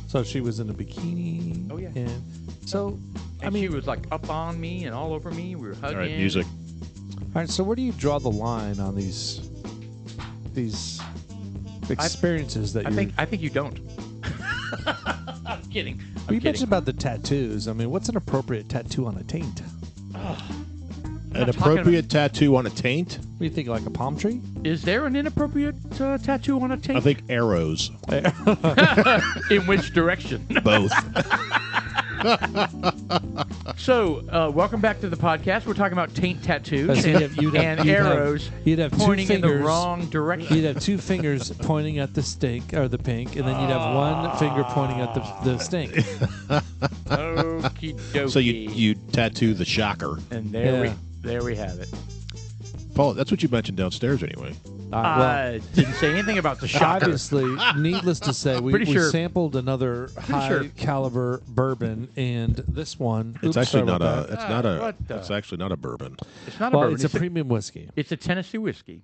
So she was in a bikini. Oh, yeah. And so, And she was like up on me and all over me. We were hugging. All right, music. all right. So where do you draw the line on these experiences that I you? think you don't. I'm kidding. You mentioned about the tattoos. I mean, what's an appropriate tattoo on a taint? An appropriate tattoo on a taint? What do you think, like a palm tree? Is there an inappropriate tattoo on a taint? I think arrows. In which direction? Both. So, welcome back to the podcast. We're talking about taint tattoos So you'd have- arrows You'd have two pointing in the fingers. wrong direction. You'd have two fingers pointing at the stink or the pink, and then you'd have one finger pointing at the stink. Okie dokie. So you tattoo the shocker. And Yeah. there we have it. Paul, that's what you mentioned downstairs anyway. I didn't say anything about the shocker. Obviously, needless to say, we sure- sampled another high sure. caliber bourbon, and this one. It's oops, actually sorry not about a. that. It's not a. what the- It's actually not a bourbon. It's not a Well, bourbon. it's a premium whiskey. It's a Tennessee whiskey.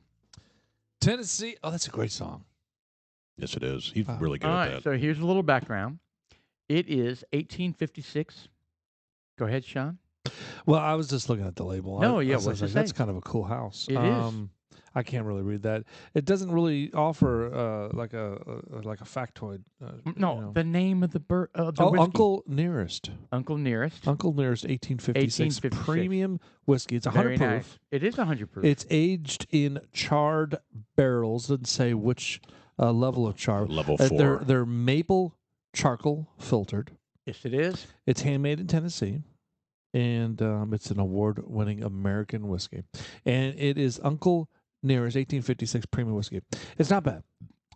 Tennessee. Oh, that's a great song. Yes, it is. He's really good All at right, that. so here's a little background. It is 1856. Go ahead, Sean. Well, I was just looking at the label. No, yeah, I was what's it like, that's say? kind of a cool house. It is. I can't really read that. It doesn't really offer like a factoid. No, you know. the name of the Oh, whiskey. Uncle Nearest. Uncle Nearest. Uncle Nearest 1856 1856. premium whiskey. It's 100 Very proof. nice. It is 100 proof. It's aged in charred barrels. Doesn't say which level of char. Level 4. They're maple charcoal filtered. yes, it is. It's handmade in Tennessee, and it's an award-winning American whiskey. And it is Uncle Nearest 1856 premium whiskey. It's not bad.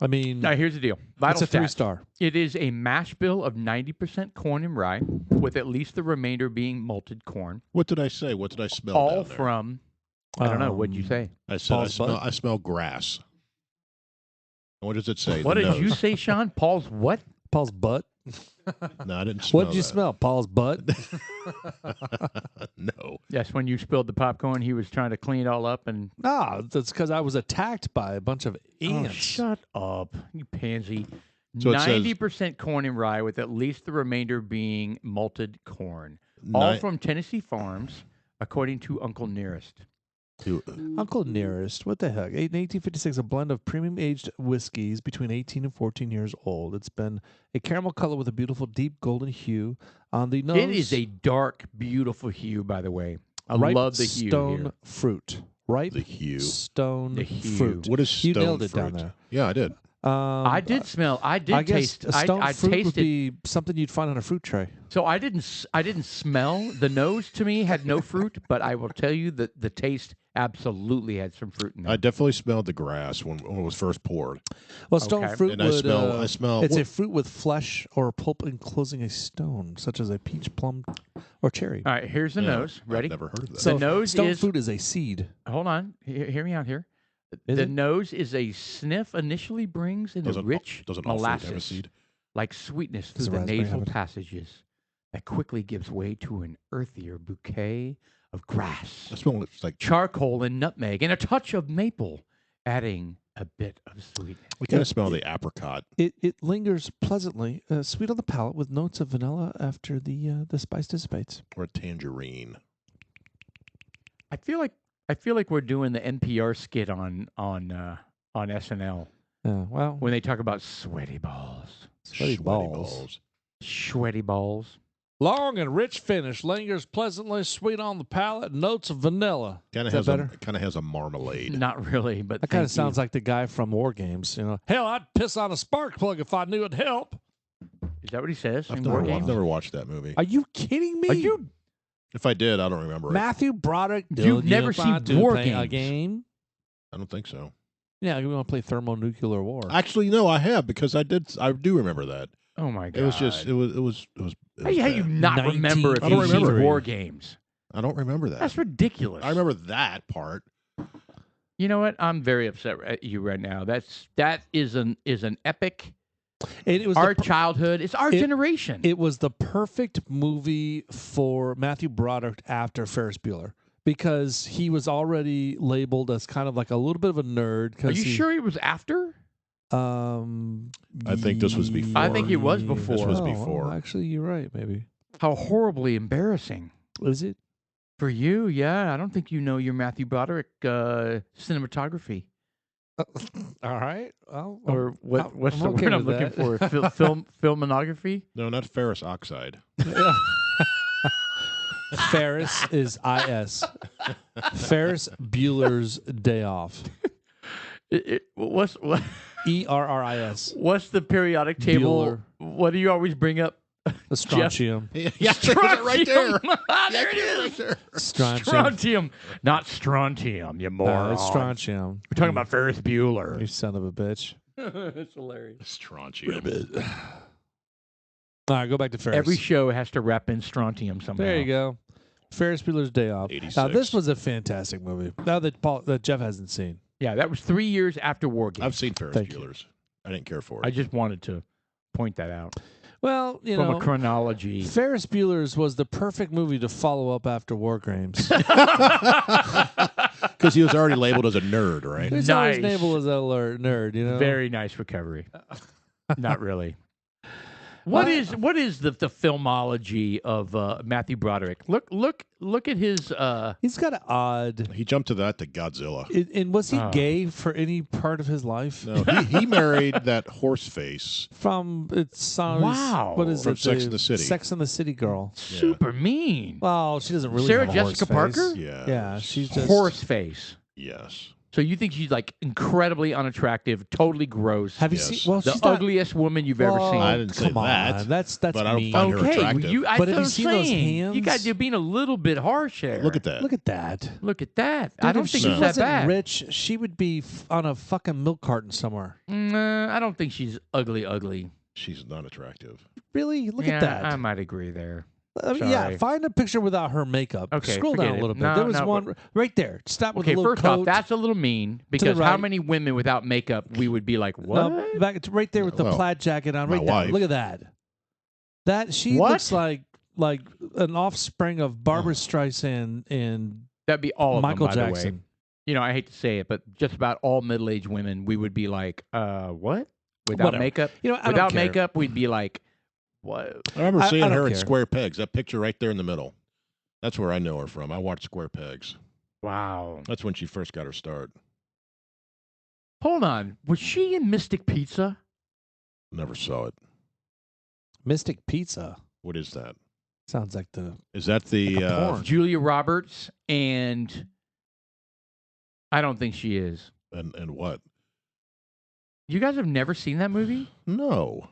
I mean, Now, here's the deal. Vital it's a stats. 3-star. It is a mash bill of 90% corn and rye, with at least the remainder being malted corn. What did I say? What did I smell? All down there? from, I don't know, what'd you say? I said Paul's butt? I smell grass. What does it say? What The did you nose. say, Sean? Paul's what? Paul's butt. No, I didn't smell. What did you that. smell? Paul's butt. No. Yes, when you spilled the popcorn, he was trying to clean it all up and... No, that's because I was attacked by a bunch of Oh, ants. shut up, you pansy. So it says- 90% corn and rye, with at least the remainder being malted corn. All Ni- from Tennessee farms, according to Uncle Nearest. Uncle Nearest, what the heck? In 1856, a blend of premium aged whiskeys between 18 and 14 years old. It's been a caramel color with a beautiful deep golden hue on the nose. It is a dark, beautiful hue, by the way. I ripe love the hue stone here. fruit. Ripe The hue. stone The hue. fruit. What is stone You nailed it fruit? down there. Yeah, I did. I did smell. I did I guess taste. a stone I fruit would tasted. be something you'd find on a fruit tray. So I didn't smell. The nose to me had no fruit, but I will tell you that the taste absolutely had some fruit in it. I definitely smelled the grass when it was first poured. Well, stone Okay. fruit And would. I smell. It's what- a fruit with flesh or pulp enclosing a stone, such as a peach, plum, or cherry. All right, here's the Yeah, nose. Ready? I've never heard of that. So- the nose stone is- fruit is a seed. Hold on. Hear me out here. Is the it? nose is a sniff initially brings in a Doesn't- rich doesn't all fruit have a molasses, seed? like sweetness Does through the the raspberry nasal have it? passages that quickly gives way to an earthier bouquet of grass, I smell it's like charcoal, and nutmeg, and a touch of maple, adding a bit of sweetness. we kind of smell the apricot. It lingers pleasantly, sweet on the palate, with notes of vanilla after the spice dissipates. Or a tangerine. I feel like we're doing the NPR skit on SNL Well, when they talk about sweaty balls. sweaty Sweaty balls. Sweaty balls. Long and rich finish, lingers pleasantly, sweet on the palate, notes of vanilla. Kind Is of that has better? Kind of has a marmalade. Not really, but That kind of sounds like the guy from War Games. You know, hell, I'd piss on a spark plug if I knew it'd help. Is that what he says I've in never, War I've Games? never watched that movie. Are you kidding me? Are you? If I did, I don't remember it. Matthew Broderick? You've never seen War a Games. game? I don't think so. Yeah, we want to play thermonuclear war. Actually, no, I have because I do remember that. Oh my god! It was just it was. How you bad. not remember if I don't you've seen remember. War Games? I don't remember that. That's ridiculous. I remember that part. You know what? I'm very upset at you right now. That is an epic. It was Our childhood. It's our generation. It was the perfect movie for Matthew Broderick after Ferris Bueller because he was already labeled as kind of like a little bit of a nerd. Are you sure he was after? I think this was before. I think it was before. This was Oh, before. actually, you're right. Maybe How horribly embarrassing. is it? For you, yeah. I don't think you know your Matthew Broderick cinematography. All right. Well, Or what's I'm the okay word I'm with looking that. for? Filmonography? No, not ferrous oxide. Ferris is IS. Ferris Bueller's Day Off. What? ERRIS. What's the periodic table? Bueller. What do you always bring up? The strontium. Yeah, right there. There it is. Strontium. Strontium, not strontium. You moron. It's strontium. We're talking about Ferris You Bueller. son of a bitch. That's hilarious. Strontium. All right, go back to Ferris. Every show has to wrap in strontium somehow. There you go. Ferris Bueller's Day Off. 86. Now, this was a fantastic movie. Now that Jeff hasn't seen. Yeah, that was 3 years after War Games. I've seen Ferris Thank you. Bueller's. I didn't care for it. I just wanted to point that out Well, you from know, a chronology. Ferris Bueller's was the perfect movie to follow up after War Games. Because he was already labeled as a nerd, right? He's always labeled as a nerd, you know. Very nice recovery. Not really. What is the filmology of Matthew Broderick? Look at his. He's got an odd. He jumped to that to Godzilla. And was he Oh. gay for any part of his life? No, he married that horse face. From Wow. What is From it? Sex and the City. Sex and the City girl. Super mean. Well, she doesn't really. Sarah have a horse Jessica face. Parker? Yeah. Yeah, she's just Horse face. Yes. So you think she's like incredibly unattractive, totally gross, Have you Yes. seen? Well, the she's not- ugliest woman you've ever well, seen? I didn't say come that, on. That's but I don't mean. find her Okay, attractive. well, But that's have what you I'm seen those saying. You hands? guys, you're being a little bit harsh there. Look at that. Look at that. Look at that. Dude, I don't if think she she's that wasn't bad. rich, she would be on a fucking milk carton somewhere. I don't think she's ugly. She's not attractive. Really? Look Yeah, at that. I might agree there. Yeah, sorry. find a picture without her makeup. Okay, Scroll forget down a it. little bit. No, There was no, one right there. Stop with Okay, the little first coat. off, that's a little mean because how right. many women without makeup we would be like, what? No, back to right there with the Well, plaid jacket on. my Right there. wife. Look at that. That she What? looks like an offspring of Barbara Streisand and That'd be all of Michael them, by the way. Jackson. You know, I hate to say it, but just about all middle-aged women, we would be like, what? Without Whatever. makeup? You know, I don't Without care. makeup, we'd be like, what? I remember I seeing don't her in care. Square Pegs. That picture right there in the middle. That's where I know her from. I watched Square Pegs. Wow. That's when she first got her start. Hold on. Was she in Mystic Pizza? Never saw it. Mystic Pizza. What is that? Sounds like the Is that the Like a porn. Julia Roberts, and I don't think she is. and what? You guys have never seen that movie? No.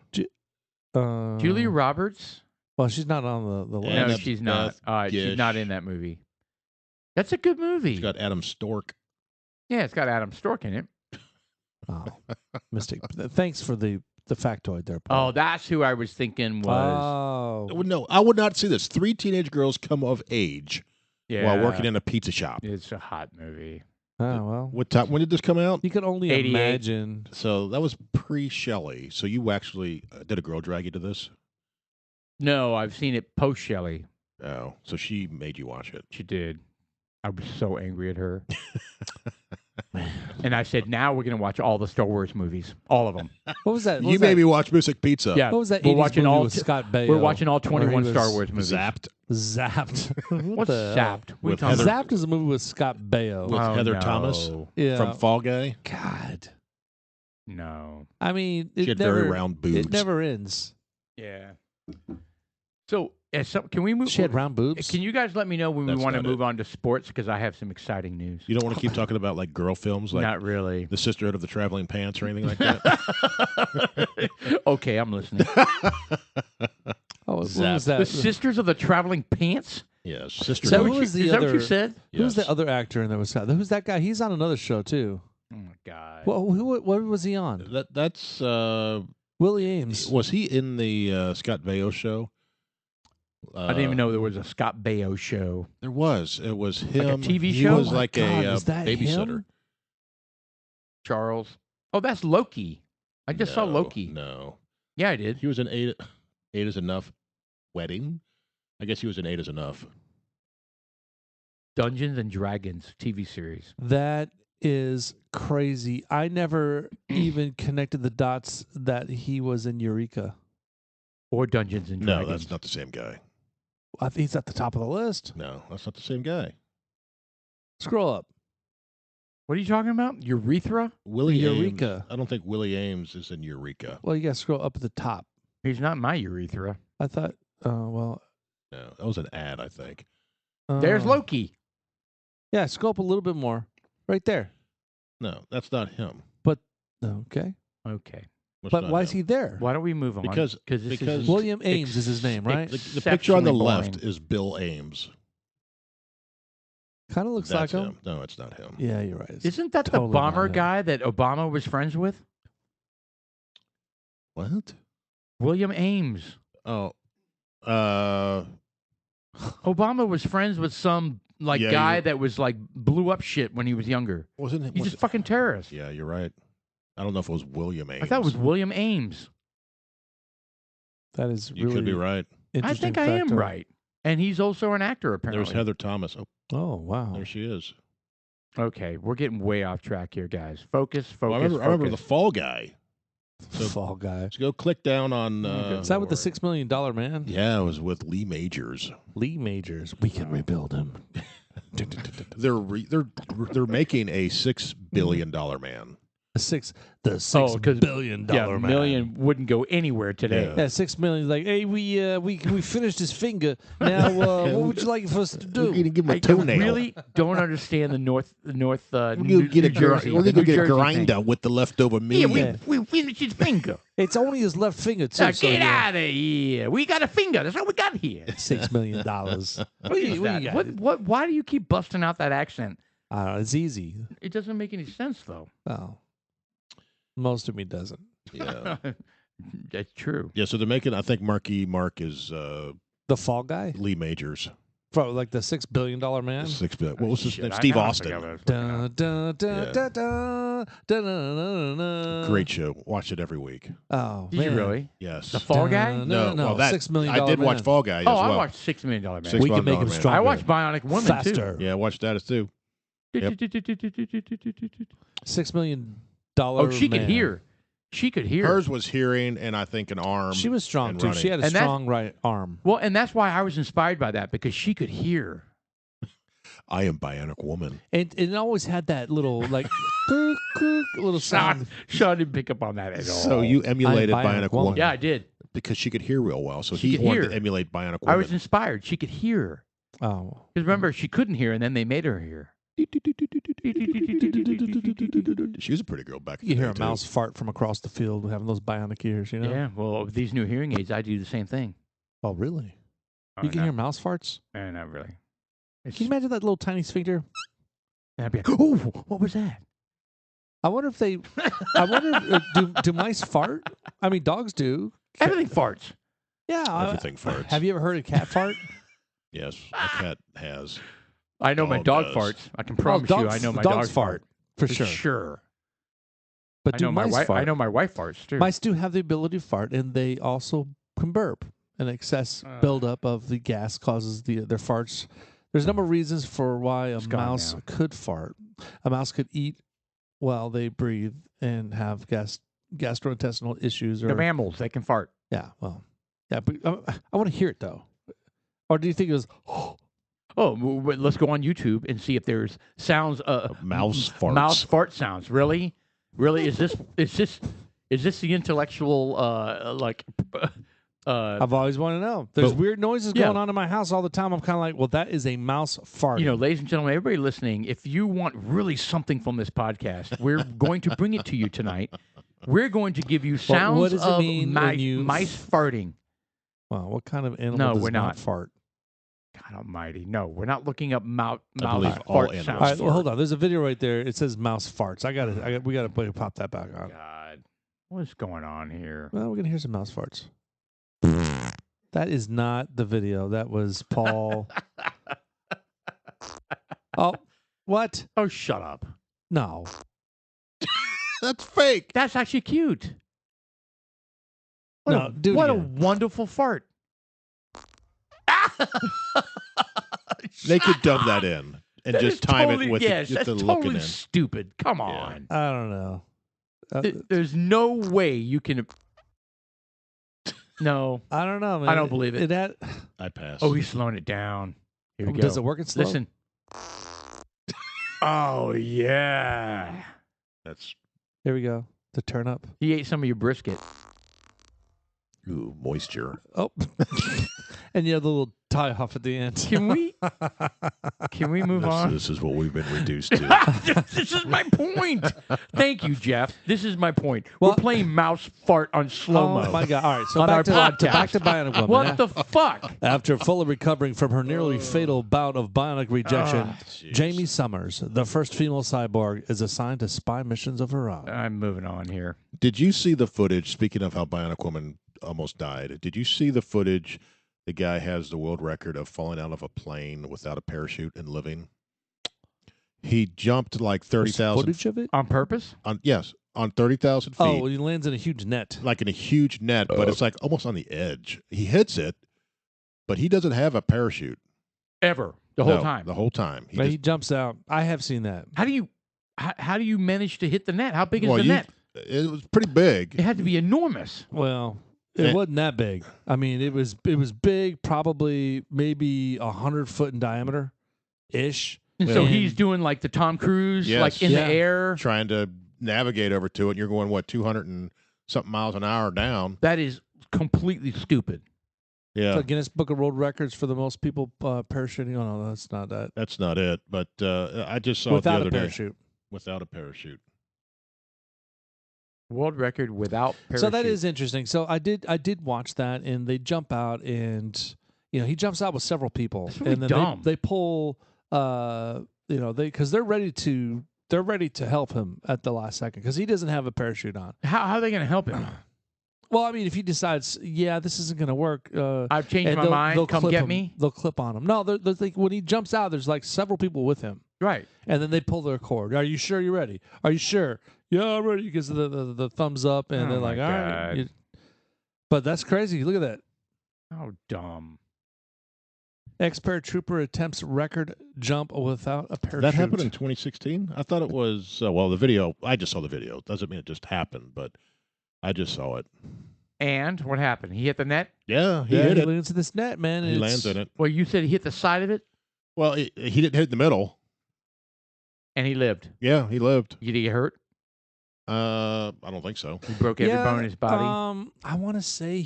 Julia Roberts? Well, she's not on the list. No, Annabeth she's not. She's not Gish. in that movie. That's a good movie. It's got Adam Stork. Yeah, it's got Adam Stork in it. Oh, Mystic. Thanks for the factoid there, Oh, Paul. that's who I was thinking was. Oh, No, I would not see this. 3 teenage girls come of age Yeah. while working in a pizza shop. It's a hot movie. oh well. What time? When did this come out? You could only 88. imagine. So that was pre-Shelley. So you actually did a girl drag you to this? No, I've seen it post Shelley. Oh, so she made you watch it. She did. I was so angry at her. And I said, now we're going to watch all the Star Wars movies. All of them. What was that? What You was made that? me watch Mystic Pizza. Yeah. What was that? We're 80s watching movie all with t- Scott Baio. We're watching all where he 21 Star was Wars movies. Zapped Zapped. What's the hell? Zapped? What are you With talking Heather- about? Zapped is a movie with Scott Baio. With Heather Thomas? Yeah. from Fall Guy. God. No. I mean, She it had never, very round boobs. It never ends. Yeah. So, can we move? She had round boobs. Can you guys let me know when we That's want to not move on to sports? Because I have some exciting news. You don't want to keep talking about like girl films, like Not really. The Sisterhood of the Traveling Pants or anything like that. Okay, I'm listening. Oh, what Zap. was that? The Sisters of the Traveling Pants? Yes, So Sisterhood. who what was you, the is that what you other- said? Who's Yes. the other actor in there? Who's that guy? He's on another show too. Oh, my God. Well, what was he on? That's Willie Ames. was he in the Scott Baio show? I didn't even know there was a Scott Baio show. There was. It was him. a TV He show? was Oh my like God, a is that babysitter. him? Charles. Oh, that's Loki. I just saw No, Loki. No, Yeah, I did. he was in Eight Is Enough wedding. I guess he was in Eight Is Enough. Dungeons and Dragons TV series. That is crazy. I never even connected the dots that he was in Eureka. Or Dungeons and Dragons. No, that's not the same guy. I think he's at the top of the list. No, that's not the same guy. Scroll up. What are you talking about? Urethra? Willie Eureka. Ames. I don't think Willie Ames is in Eureka. Well, you got to scroll up at the top. He's not my urethra. I thought, well. No, that was an ad, I think. There's Loki. Yeah, scroll up a little bit more. Right there. No, that's not him. Okay. Okay. That's But not why him. is he there? Why don't we move on? Because this because- is William Ames is his name, right? The picture on the exceptionally left boring. is Bill Ames. Kind of looks That's like him. him. No, it's not him. Yeah, you're right. It's Isn't that totally the not bomber him. guy that Obama was friends with? What? William Ames. Oh, Obama was friends with some Yeah, guy you- that was blew up shit when he was younger. wasn't it? He's Was just it fucking terrorist. yeah, you're right. I don't know if it was William Ames. I thought it was William Ames. That is You really could be right. I interesting think I am factoid. right. And he's also an actor, apparently. There's Heather Thomas. Oh, Oh, wow. there she is. Okay, we're getting way off track here, guys. Focus, Well, I remember the focus. Fall Guy. So- Fall guy. So go click down on. Is that with the $6 million man? Yeah, it was with Lee Majors. Lee Majors. We can rebuild him. They're making a $6 billion man. The $6 billion Yeah, man. million wouldn't go anywhere today. Yeah. Yeah, 6 million. Like, hey, we finished his finger. Now, what would you like for us to do? We're gonna give him a I toenail. really don't understand the North. We're New gonna get a Jersey. we're the gonna New get a Jersey thing. grinder with the leftover meat. Yeah, Yeah. we finished his finger. It's only his left finger too. Now so get yeah. out of here. We got a finger. That's all we got here. $6 million. What is that? Why do you keep busting out that accent? I don't know. It's easy. It doesn't make any sense, though. Oh, most of me doesn't. Yeah. That's true. Yeah, so they're making. I think Marky Mark is The Fall Guy, Lee Majors. like the $6 billion man. $6 billion. What was his Shit, name? I Steve know, I Austin. forgot what I was looking at. Dun, dun, dun, Yeah. dun, dun, dun, dun, dun, dun. Great show. Watch it every week. Oh, Did man. you really? Yes. The Fall Guy? No, well, that $6 million. I did watch man. Fall Guy as Oh, well. I watched $6 Million Man. $6 We can make him Man. stronger. I watched Bionic Woman Faster. Yeah, watch that too. Yep. too. $6 million. Oh, she could man. hear. She could hear. Hers was hearing and I think an arm. She was strong and too. running. She had a And that's- strong right arm. Well, and that's why I was inspired by that, because she could hear. I am Bionic Woman. And it always had that little like kook, kook, little sound. Sean didn't pick up on that at all. So you emulated I'm Bionic Bionic Woman. Woman. Yeah, I did. Because she could hear real well. So She he could wanted hear. to emulate Bionic Woman. I was inspired. She could hear. Oh, Because remember, she couldn't hear, and then they made her hear. She was a pretty girl back in you the hear day, a mouse fart from across the field having those bionic ears. You know? Yeah, well, with these new hearing aids, I do the same thing. Oh, really? You can hear mouse farts. Not really. It's, Can you imagine that little tiny sphincter? and I'd be like, oh, what was that? I wonder if they. I wonder if, do mice fart? I mean, dogs do. Everything farts. Yeah. Everything farts. Have you ever heard a cat fart? Yes, a cat has. I know my Dog dog does. farts. I can promise you, I know my dogs dog fart. for For sure. sure. But I do know my mice wife. fart? I know my wife farts too. Mice do have the ability to fart, and they also can burp. An excess buildup of the gas causes their farts. There's a number of reasons for why a It's gone mouse now. could fart. A mouse could eat while they breathe and have gastrointestinal issues. Or They're mammals. They can fart. yeah, well, yeah. But I want to hear it though. Or do you think it was? Oh, let's go on YouTube and see if there's sounds. Mouse farts. Mouse fart sounds. Really? Is this the intellectual I've always wanted to know. There's But- weird noises Yeah. going on in my house all the time. I'm kind of like, well, that is a mouse fart. you know, ladies and gentlemen, everybody listening, if you want really something from this podcast, we're going to bring it to you tonight. We're going to give you sounds what does it of mean when you- mice farting. Wow, what kind of animal No, does we're not not. fart? God almighty. No, we're not looking up mouse believe all fart animals sounds. All right, well, hold on. There's a video right there. It says mouse farts. We got to pop that back on. God, what's going on here? Well, we're gonna hear some mouse farts. That is not the video. That was Paul. Oh, what? Oh, shut up. No. That's fake. That's actually cute. No, do it what a again. wonderful fart. They could dub that in. and That just is time totally, it with yes, just that's the totally looking in. stupid. Come on. I don't know. There's no way you can. No, I don't know, man. I don't believe it. I pass. Oh, he's slowing it down. Here we go. Does it work in slow? Listen. Oh yeah. That's Here we go. The turn up. He ate some of your brisket. ooh, moisture. Oh. And you have the little tie off at the end. Can we? Can we move on? This is what we've been reduced to. This is my point. Thank you, Jeff. This is my point. Well- We're playing mouse fart on slow-mo. Oh my God! All right, so On our back podcast. to Bionic Woman. What the fuck? After fully recovering from her nearly fatal bout of bionic rejection, Jeez. Jamie Summers, the first female cyborg, is assigned to spy missions of her own. I'm moving on here. Did you see the footage? Speaking of how Bionic Woman almost died, did you see the footage? The guy has the world record of falling out of a plane without a parachute and living. He jumped like There's 30,000. footage of it. On purpose? On 30,000 feet, Oh, he lands in a huge net. like in a huge net, but it's like almost on the edge. He hits it, but he doesn't have a parachute Ever. The whole No, time. The whole time. But he jumps out. I have seen that. How do you manage to hit the net? How big is Well, the net? It was pretty big. It had to be enormous. Well, it wasn't that big. I mean, it was big, probably maybe 100 foot in diameter, ish. And so And- he's doing like the Tom Cruise, Yes. like in Yeah. the air. Trying to navigate over to it, and you're going, what, 200 and something miles an hour down? That is completely stupid. Yeah. So Guinness Book of World Records for the most people parachuting. Oh no, that's not that. That's not it. But I just saw it the Without other a parachute. day. Without a parachute. World record without parachute. So that is interesting. So I did watch that, and they jump out, and he jumps out with several people, That's really and then dumb. they pull, because they're ready to help him at the last second because he doesn't have a parachute on. How are they going to help him? Well, I mean, if he decides, this isn't going to work, I've changed and my they'll mind. Come clip get him. me. They'll clip on him. No, there's like when he jumps out, there's like several people with him, Right. and then they pull their cord. Are you sure you're ready? Are you sure? Yeah, I'm ready. Because the thumbs up, and Oh they're my like, all right. God. But that's crazy. Look at that. How dumb. Ex-paratrooper attempts record jump without a parachute. That happened in 2016? I thought it was, the video, I just saw the video. Doesn't mean it just happened, but I just saw it. And what happened? He hit the net? Yeah, he Yeah, hit he it. lands in this net, man. and He it's- lands in it. Well, you said he hit the side of it Well, he didn't hit the middle. and he lived. Yeah, he lived. Did he get hurt? I don't think so. He broke every bone in his body. I want to say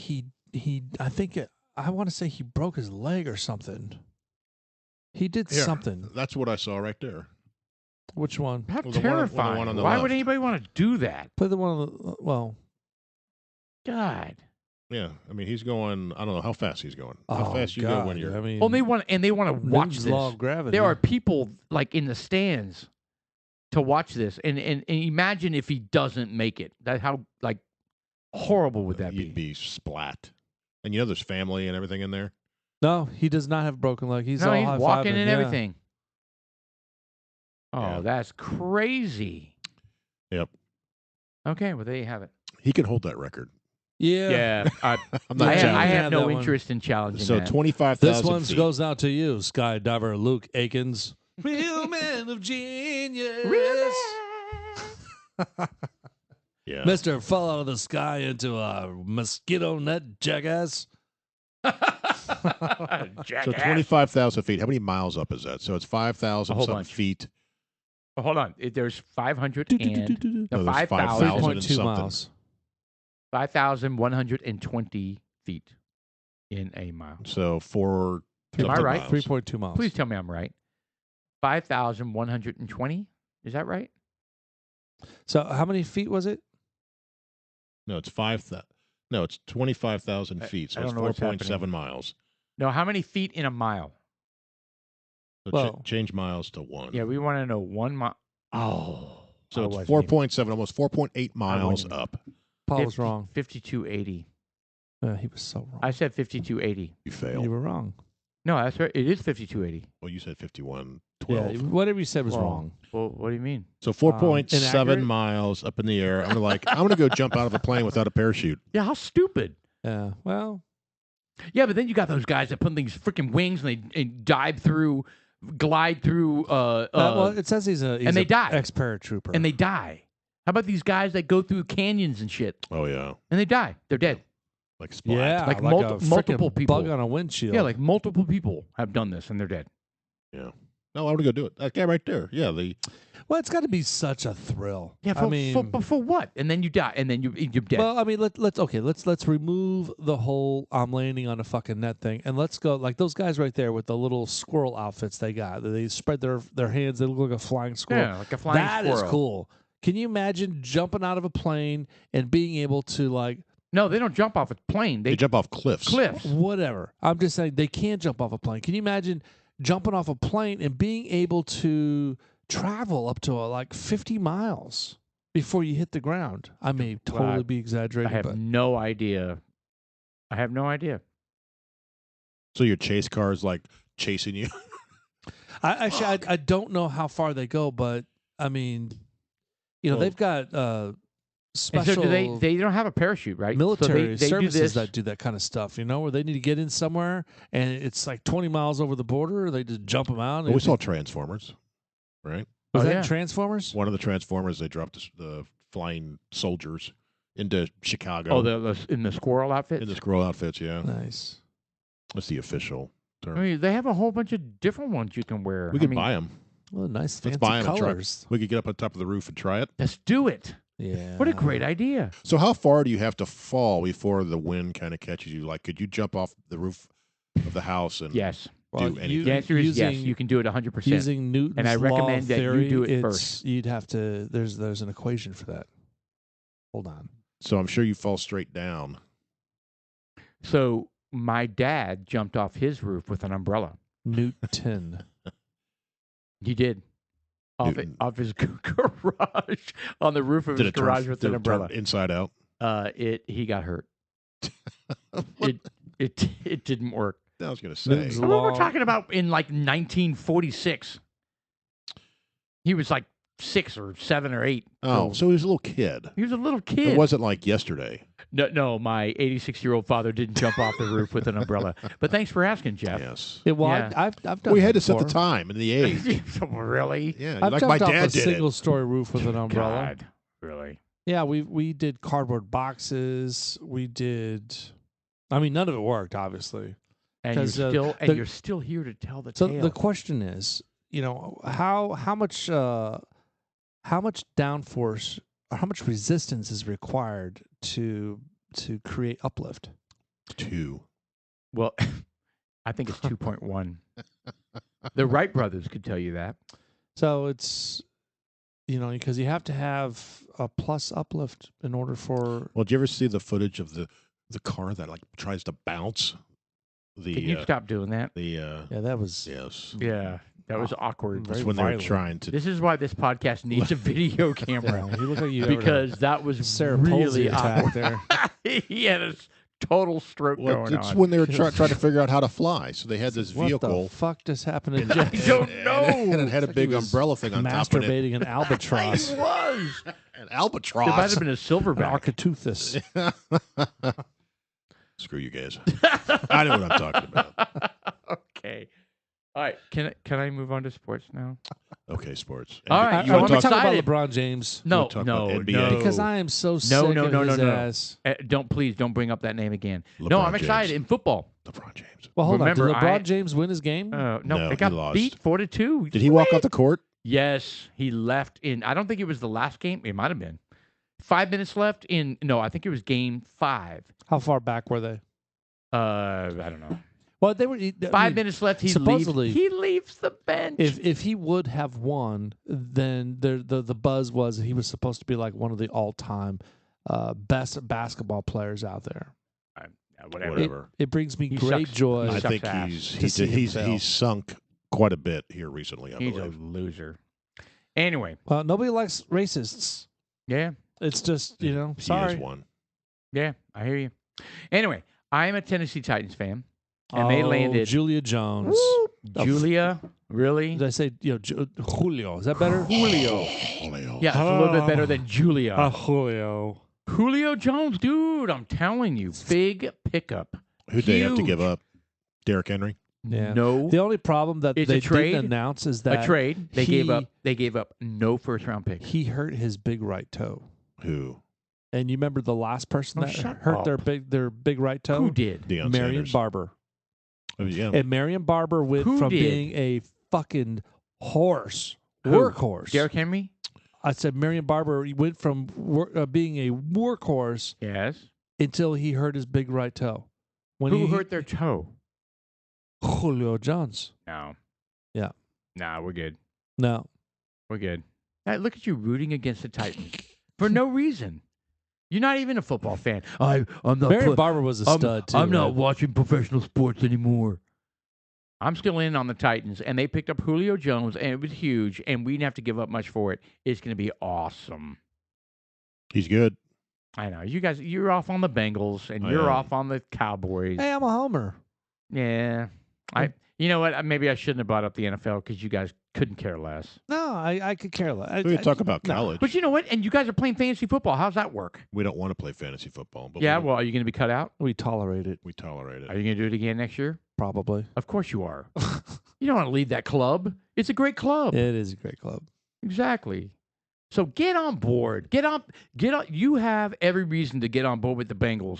I want to say he broke his leg or something. He did Here. something. That's what I saw right there. Which one? How the one terrifying. on the Why left. would anybody want to do that? Play the one on the well. God. Yeah, I mean, he's going, I don't know how fast he's going. How Oh, fast you God. go when you're... I mean, Well, they want to watch Newton's this. law of gravity. There are people like in the stands to watch this, and imagine if he doesn't make it. That how like horrible would that You'd be? be splat. And there's family and everything in there. No, he does not have a broken leg. He's No, all he's high-fiving, walking and yeah. everything. Oh, Yeah. that's crazy. Yep. Okay, well there you have it. He could hold that record. Yeah. Yeah, I'm Yeah, not I challenging have that no one. interest in challenging So that. 25,000 This one feet. goes out to you, skydiver Luke Akins. Real man of genius. Yeah. Mr. Fall out of the sky into a mosquito net, jackass. So Jackass. 25,000 feet. How many miles up is that? So it's A 5,000 whole some bunch. feet. Oh, hold on. There's 500 and No, there's 5,000. 5,000 and 3.2 something. miles. 5,120 feet in a mile. So 4 Am I something right? miles. 3.2 miles. Please tell me I'm right. 5,120? Is that right? So how many feet was it? No, it's 5,000. No, it's 25,000 feet. So I it's don't know what's 4.7 happening. miles. No, how many feet in a mile? So Well- change miles to 1. Yeah, we want to know 1 mile. Oh. So I it's wasn't 4.7, almost 4.8 miles even- up. Paul was wrong. 5280. He was so wrong. I said 5280. You failed. You were wrong. No, that's right. It is 5280. Well, you said 51.12. Yeah, whatever you said was Well, wrong. Well, what do you mean? So 4.7 inaccurate? miles up in the air. I'm going to go jump out of a plane without a parachute. Yeah, how stupid. Yeah. Well, Yeah, but then you got those guys that put these freaking wings and they dive through glide through. Well, it says he's and they die. ex-paratrooper. And they die. How about these guys that go through canyons and shit? Oh yeah, And they die. They're dead. like Splat. yeah, Like a multiple frickin' people. bug on a windshield. Yeah, like multiple people have done this and they're dead. Yeah. No, I want to go do it. That guy right there. Yeah, well, it's got to be such a thrill. Yeah, for what? And then you die, and then you're dead. Well, I mean, let's remove the whole I'm landing on a fucking net thing, and let's go like those guys right there with the little squirrel outfits they got. They spread their hands. They look like a flying squirrel. Yeah, like a flying squirrel. That is cool. Can you imagine jumping out of a plane and being able to like? No, they don't jump off a plane. they jump off cliffs. Whatever. I'm just saying they can't jump off a plane. Can you imagine jumping off a plane and being able to travel up to like 50 miles before you hit the ground? I may totally be exaggerating. I have no idea. I have no idea. So your chase car is like chasing you. I don't know how far they go, but I mean, you know, they've got special. And so they don't have a parachute, right? Military so they services do that do that kind of stuff, you know, where they need to get in somewhere and it's like 20 miles over the border. They just jump them out. Well, we saw Transformers, right? Was that yeah. in Transformers? One of the Transformers, they dropped the flying soldiers into Chicago. Oh, in the squirrel outfit? In the squirrel outfits, yeah. Nice. That's the official term. I mean, they have a whole bunch of different ones you can wear. We could buy them. Well, nice Let's fancy buy 'em and try. colors. We could get up on top of the roof and try it. Let's do it. Yeah. What a great idea. So how far do you have to fall before the wind kind of catches you? Like, could you jump off the roof of the house and Yes. Well, do anything? The answer is yes. You can do it 100%. Using Newton's And I law recommend of that you theory, do it it's- first. You'd have to. There's an equation for that. Hold on. So I'm sure you fall straight down. So my dad jumped off his roof with an umbrella. Newton. He did. Off his garage, on the roof of his garage with an umbrella. Inside out? He got hurt. It didn't work. I was going to say. Newton's I mean, law. we're talking about in like 1946. He was like 6 or 7 or 8. Oh, so he was a little kid. He was a little kid. It wasn't like yesterday. No, my 86-year-old father didn't jump off the roof with an umbrella. But thanks for asking, Jeff. Yes. Yeah, well, Yeah. I've done. We that had to set the before. time and the age. Really? Yeah, I've like jumped my off dad a did it. single-story roof with an umbrella. God, really? Yeah, we did cardboard boxes. We did. I mean, none of it worked, obviously. And you're 'Cause, you're still here to tell the So tale. the question is, you know, how much downforce or how much resistance is required to create uplift? 2. Well, I think it's 2.1. The Wright brothers could tell you that. So it's, you know, because you have to have a plus uplift in order for. Well, did you ever see the footage of the car that like tries to bounce? Can you stop doing that? Yeah, that was. Yes. Yeah, that was awkward. That's Very when they violent. were trying to. This is why this podcast needs a video camera. Yeah, you look like you Because that was really attack awkward. there. He had a total stroke Well, going it's on. when they were trying to figure out how to fly. So they had this What vehicle. the fuck just happened to I Jeff? don't know. And it had a Like big he was umbrella thing on top of it. Masturbating an albatross. He was. An It might albatross. have been a An silverback. architeuthis. Screw you guys. I know what I'm talking about. Okay. All right. Can I move on to sports now? Okay, sports. All right, You so want I'm to talk? talk about excited. LeBron James No, talk no, about NBA? no. because I am so sick of his ass. Please don't bring up that name again. LeBron No, I'm excited James. in football. LeBron James. Well, hold Remember, on. Did LeBron I- James win his game? No, No, they he got lost. beat 4-2. Did he walk off the court? Yes, he left in. I don't think it was the last game. It might have been 5 minutes left in. No, I think it was game 5. How far back were they? I don't know. Well, they were 5 minutes left. supposedly- He leaves the bench. If he would have won, then the buzz was he was supposed to be like one of the all-time best basketball players out there. Whatever. It brings me He great sucks. joy. He I sucks think ass. to see him fail. he's sunk quite a bit here recently, I He's a believe. loser. Anyway, Well, nobody likes racists. yeah, It's just He sorry. is one. yeah, I hear you. Anyway, I am a Tennessee Titans fan, and they landed Julia Jones. Julia. Really? Did I say Julio? Is that better? Julio. Julio. Yeah, it's a little bit better than Julia. Julio. Julio Jones, dude, I'm telling you, big pickup. Who'd they have to Huge. give up? Derrick Henry? Yeah. No. The only problem that It's a they trade. didn't announce is that A trade. They gave he- up. They gave up no first-round picks. he hurt his big right toe. Who? And you remember the last person Oh, that shut hurt up. their big right toe? Who did? Deion Marion Sanders. Barber. Oh, yeah. And Marion Barber went Who from did? being a fucking horse, Who? workhorse. Derrick Henry. I said Marion Barber went from being a workhorse Yes. until he hurt his big right toe. When Who he hurt their toe? Julio Jones. No. Yeah. Nah, we're good. No. We're good. Hey, look at you rooting against the Titans for no reason. You're not even a football fan. I'm not. Marion Barber was a stud, too. I'm not right? watching professional sports anymore. I'm still in on the Titans, and they picked up Julio Jones, and it was huge, and we didn't have to give up much for it. It's going to be awesome. He's good. I know. You guys, you're off on the Bengals, and you're am. off on the Cowboys. Hey, I'm a homer. Yeah. You know what? Maybe I shouldn't have brought up the NFL because you guys couldn't care less. No, I could care less. We could talk about no. college. But you know what? And you guys are playing fantasy football. How's that work? We don't want to play fantasy football. But Yeah, we, well, are you going to be cut out? We tolerate it, we tolerate Are it. you going to do it again next year? probably. Of course you are. You don't want to leave that club. It's a great club. It is a great club. Exactly. So get on board. Get on. You have every reason to get on board with the Bengals.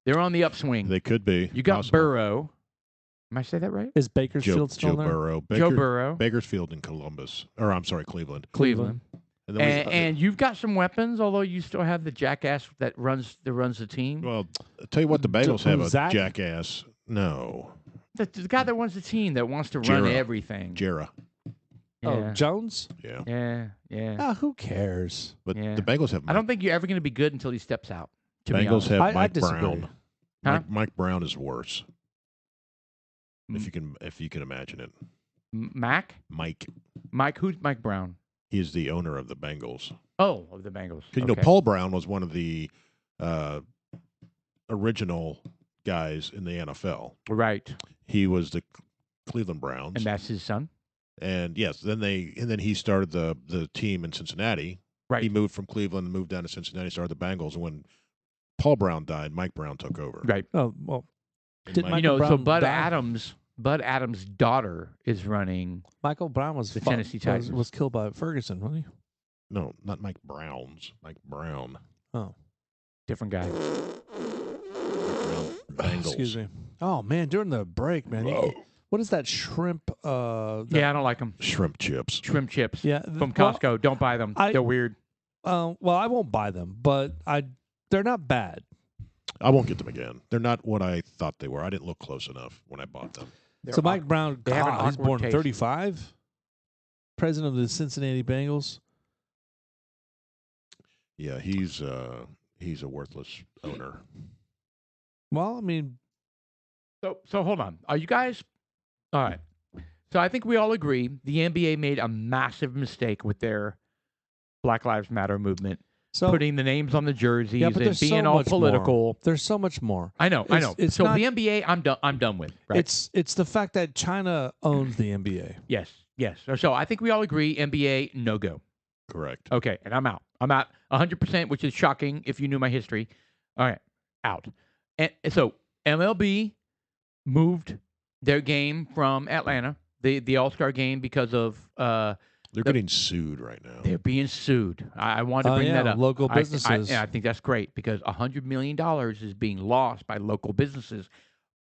They're on the upswing. They could be. You got possible. Burrow. Am I say that right? Is Bakersfield still Joe there? Burrow. Joe Burrow. Bakersfield in Columbus. Or, I'm sorry, Cleveland. Cleveland. And then And you've got some weapons, although you still have the jackass that runs the team. well, I'll tell you what, the Bengals have a Zach? jackass. No. The guy that runs the team that wants to run Jarrah. everything. Jarrah. Oh, Yeah. Jones? Yeah. Yeah. Ah, who cares? But Yeah. the Bengals have I don't think you're ever going to be good until he steps out. To be Bengals honest. have I Mike disagree. Brown. Huh? Mike Brown is worse. Mm. If you can imagine it. Mac? Mike. Who's Mike Brown? He is the owner of the Bengals. Oh, of the Bengals. Because, you know, Paul Brown was one of the original guys in the NFL. Right. He was the Cleveland Browns. And that's his son? And yes, then he started the team in Cincinnati. Right. He moved from Cleveland and moved down to Cincinnati, started the Bengals. And when Paul Brown died, Mike Brown took over. Right. Oh, well, And Did Mike- Michael You know, so Brown Bud died? Adams' daughter is running. Michael Brown was The fu- Tennessee Titans. was killed by Ferguson, wasn't he? no, not Mike Brown's. Mike Brown. Oh, Different guy. Bengals. excuse me. Oh man, during the break, man, what is that shrimp? Yeah, I don't like them. Shrimp chips. Shrimp chips Yeah, from Costco. Don't buy them. I- They're weird. Well, I won't buy them, but they're not bad. I won't get them again. They're not what I thought they were. I didn't look close enough when I bought them. They're So Mike awkward. Brown, They have an God, he's awkward born taste. 35, president of the Cincinnati Bengals. Yeah, he's a worthless owner. Well, I mean, So hold on. Are you guys all right? So I think we all agree the NBA made a massive mistake with their Black Lives Matter movement, so putting the names on the jerseys yeah, but and there's being so all much political. More. There's so much more. I know. It's So not- the NBA, I'm done with. Right? It's the fact that China owns the NBA. Yes. So I think we all agree NBA no go. Correct. Okay, and I'm out. 100%, which is shocking if you knew my history. All right, out. And so MLB moved their game from Atlanta, the All-Star game, because of They're getting sued right now. they're being sued. I wanted to Oh, bring yeah, that up. local I businesses. think that's great because $100 million is being lost by local businesses,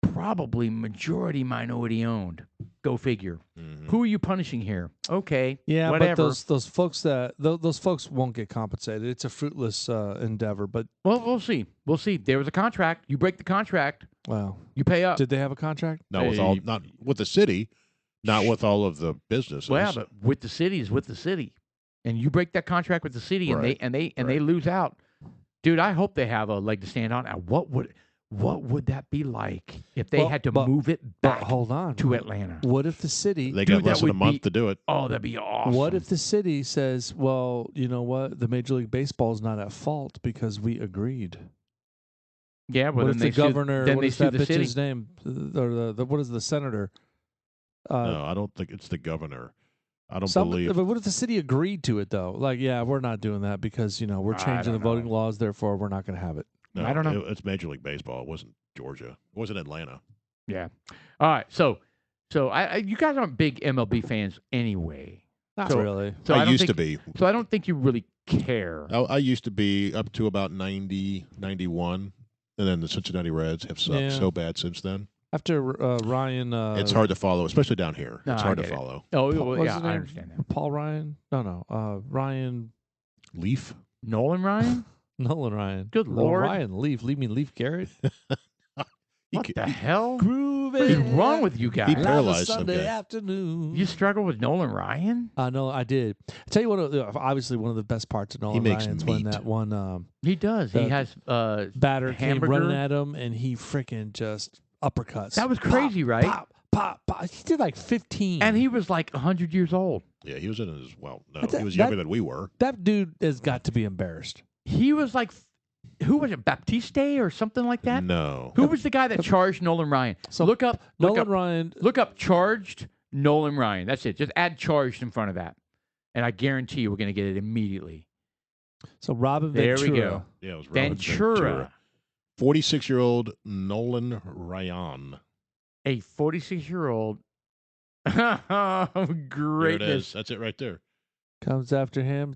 probably majority minority owned. Go figure. Mhm. Who are you punishing here? Okay, Yeah, whatever. but those folks those folks won't get compensated. It's a fruitless endeavor. But Well, we'll see. We'll see. There was a contract. You break the contract, wow, you pay up. did they have a contract? Not with Hey. not with the city, not with all of the businesses. Well, but with the city is with the city, and you break that contract with the city, Right. and they Right. lose out. Dude, I hope they have a leg to stand on. And what would that be like if they Well, had to but- move it But back hold on. to Atlanta? What if the city? they Dude, got that less than a would month be- to do it. Oh, that'd be awesome. What if the city says, "Well, you know what? The Major League Baseball is not at fault because we agreed." Yeah, well, what then if the governor? Then What they is sue that the city. bitch's name? Or the what is the senator? No, I don't think it's the governor. I don't Some, believe. but what if the city agreed to it though? Like, yeah, we're not doing that because we're I changing the don't voting know. laws. Therefore, we're not going to have it. No, I don't know. It's Major League Baseball. It wasn't Georgia. It wasn't Atlanta. Yeah. All right. So So you guys aren't big MLB fans anyway. Not So- really. So I don't used to think- be. So I don't think you really care. I used to be up to about 90, 91, and then the Cincinnati Reds have sucked Yeah. so bad since then. After Ryan, It's hard to follow, especially down here. No, It's I hard to get it. follow. Oh, Paul- well, what's yeah, his I name? understand that. Paul Ryan. No. Ryan Leaf? Nolan Ryan? Nolan Ryan. Good No, Lord. Ryan Leaf. Leave me Leaf Garrett. What the hell? Groovy. What is wrong with you guys? He paralyzed some Sunday guy. afternoon. You struggle with Nolan Ryan? I know I did. I tell you what. Obviously, one of the best parts of Nolan makes Ryan's when meat. that one He does. He The has batter came hamburger. running at him, and he freaking just uppercuts. That was crazy, Pop, right? Pop, pop, pop. He did like 15. And he was like 100 years old. Yeah, he was in his, no, But he was younger than we were. that dude has got to be embarrassed. He was like, who was it, Baptiste or something like that? No. Who was the guy that charged Nolan Ryan? So look up Ryan. Look up charged Nolan Ryan. That's it. Just add charged in front of that. And I guarantee you we're going to get it immediately. So Robin There Ventura. we go. Yeah, it was Robin Ventura. 46-year-old Nolan Ryan. A 46-year-old. There it Greatness. is. That's it right there. Comes after him.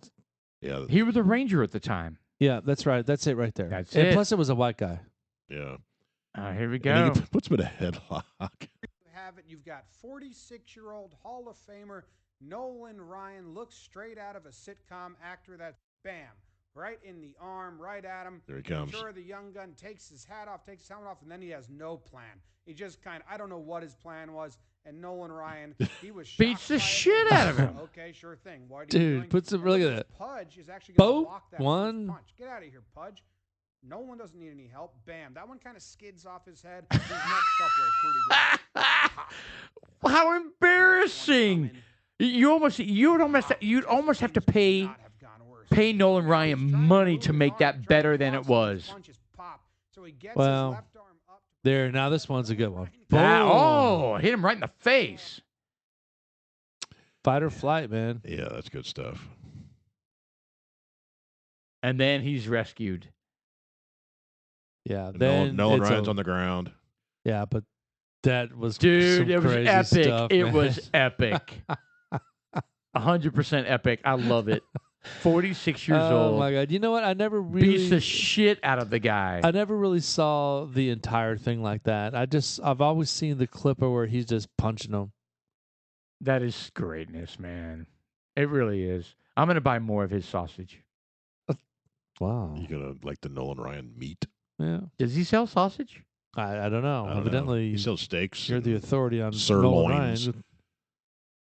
Yeah, He was a Ranger at the time. Yeah, that's right. That's it right there. That's and it. plus, it was a white guy. yeah. Here we And go. he puts him in a headlock. Have it. You've got 46-year-old Hall of Famer Nolan Ryan. Looks straight out of a sitcom actor. That bam, right in the arm, right at him. There he comes. Sure, the young gun takes his hat off, takes his helmet off, and then he has no plan. He just I don't know what his plan was. And Nolan Ryan, he was Beats shocked the by it. shit out of him. Okay, sure thing. What are you Dude, doing? puts him. And Look at this that. Pudge is actually going to Boom, block that one. first punch. Get out of here, Pudge. No one doesn't need any help. Bam. That one kind of skids off his head. His next couple are pretty good. How embarrassing! You'd almost have to pay Nolan Ryan money to make that better than it was. Well, there. Now this one's a good one. Oh, hit him right in the face. Fight or flight, man. Yeah, that's good stuff. And then he's rescued. Yeah. And Then Nolan it's Ryan's over. on the ground. Yeah, but that was Dude, some it was crazy epic. stuff, It man. was epic. 100% epic. I love it. 46 years Oh old. my god! You know what? I never Beats the really, shit out of the guy. I never really saw the entire thing like that. I've always seen the clip where he's just punching him. That is greatness, man. It really is. I'm going to buy more of his sausage. Wow. You gonna like the Nolan Ryan meat? Yeah. Does he sell sausage? I don't know. I don't know. Evidently, He sells steaks. you're the and authority on sirloins. Nolan Ryan.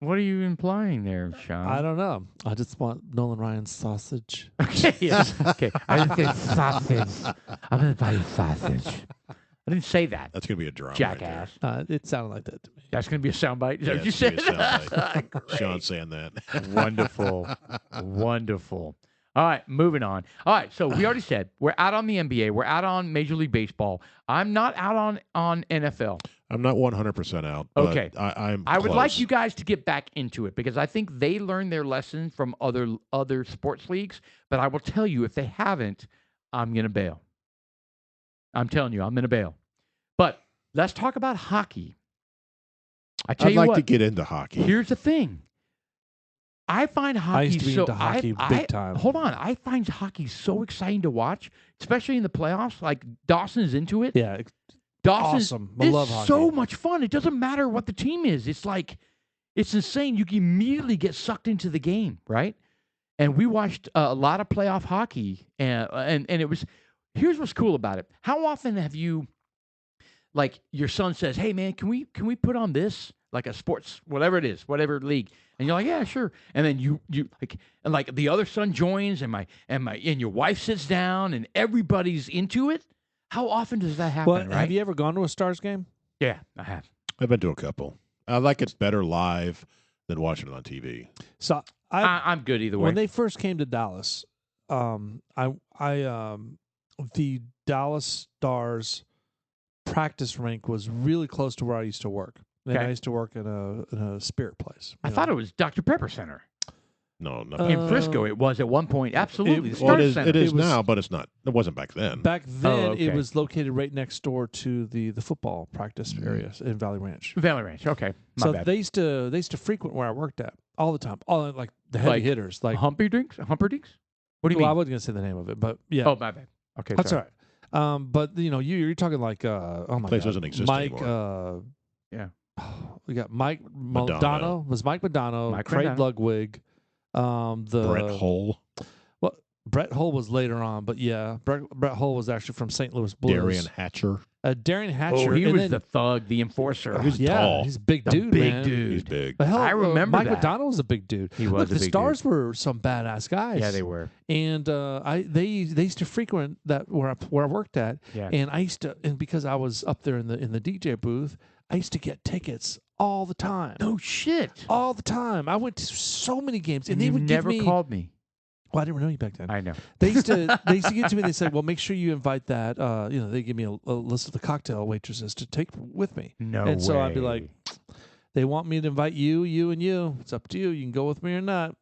What are you implying there, Sean? I don't know. I just want Nolan Ryan's sausage. Okay, yes. Okay. I didn't say sausage. I'm going to buy you sausage. I didn't say that, That's gonna be a drama. jackass. It sounded like that to me. That's going to be a soundbite. Is that Yeah, what you it's gonna said? be a soundbite. Great. Sean's saying that. Wonderful. Wonderful. All right, moving on. All right, so we already said we're out on the NBA. We're out on Major League Baseball. I'm not out on NFL. I'm not 100% out. But Okay. I'm. I would like close. you guys to get back into it because I think they learned their lesson from other sports leagues. But I will tell you, if they haven't, I'm going to bail. I'm telling you, I'm going to bail. But let's talk about hockey. I tell I'd you like what, to get into hockey. here's the thing. I find hockey used to be so into hockey big time. Hold on, I find hockey so exciting to watch, especially in the playoffs. Like Dawson's into it. Yeah. Dawson's awesome. I it's love hockey. so much fun. It doesn't matter what the team is. It's like it's insane. You can immediately get sucked into the game, right? And we watched a lot of playoff hockey, and it was. Here's what's cool about it. How often have you, like, your son says, "Hey man, can we put on this, like a sports whatever it is, whatever league?" And you're like, "Yeah, sure." And then you like the other son joins, and your wife sits down, and everybody's into it. How often does that happen? Well, right? have you ever gone to a Stars game? Yeah, I have. I've been to a couple. I like it better live than watching it on TV. So I'm good either way. when they first came to Dallas, the Dallas Stars practice rink was really close to where I used to work. And Okay. I used to work in a spirit place. I thought it was Dr. Pepper Center. No, not In Frisco, it was at one point. Absolutely. The well, Star it is, Center. it is It was- now, but it's not. It wasn't back then. Back then, okay. it was located right next door to the football practice area in Valley Ranch. Valley Ranch. Okay. My So bad. they used to frequent where I worked at all the time. All like the heavy Like hitters. Like, Humperdinks? Humperdinks? What do you well, I mean? wasn't gonna say the name of it, but yeah, Oh, my bad. Okay. that's sorry. all right. But you're talking like oh my Place god, doesn't exist Mike. anymore. Yeah. We got Mike Madonna. Madonna. Was Mike Madonna? Mike Craig Madonna. Ludwig. The Brett Hull, Well, Brett Hull was later on, but yeah, Brett Hull was actually from St. Louis Blues. Darian Hatcher. Darian Hatcher. Oh, he and was then- the thug, the enforcer. He's yeah, tall. he's a big The dude, big man. dude. He's big. But hell, I remember Mike that. McDonald was a big dude. He was Look, a the big Stars dude. were some badass guys. Yeah, they were. And they used to frequent that where I worked at, Yeah. and I used to, and because I was up there in the DJ booth, I used to get tickets all the time. No shit. All the time. I went to so many games, and And they you would never give me. called me. Well, I didn't know you back then. I know. They used to get to me. They said, "Well, make sure you invite that." They give me a list of the cocktail waitresses to take with me. No And way. so I'd be like, "They want me to invite you, and you. It's up to you. You can go with me or not."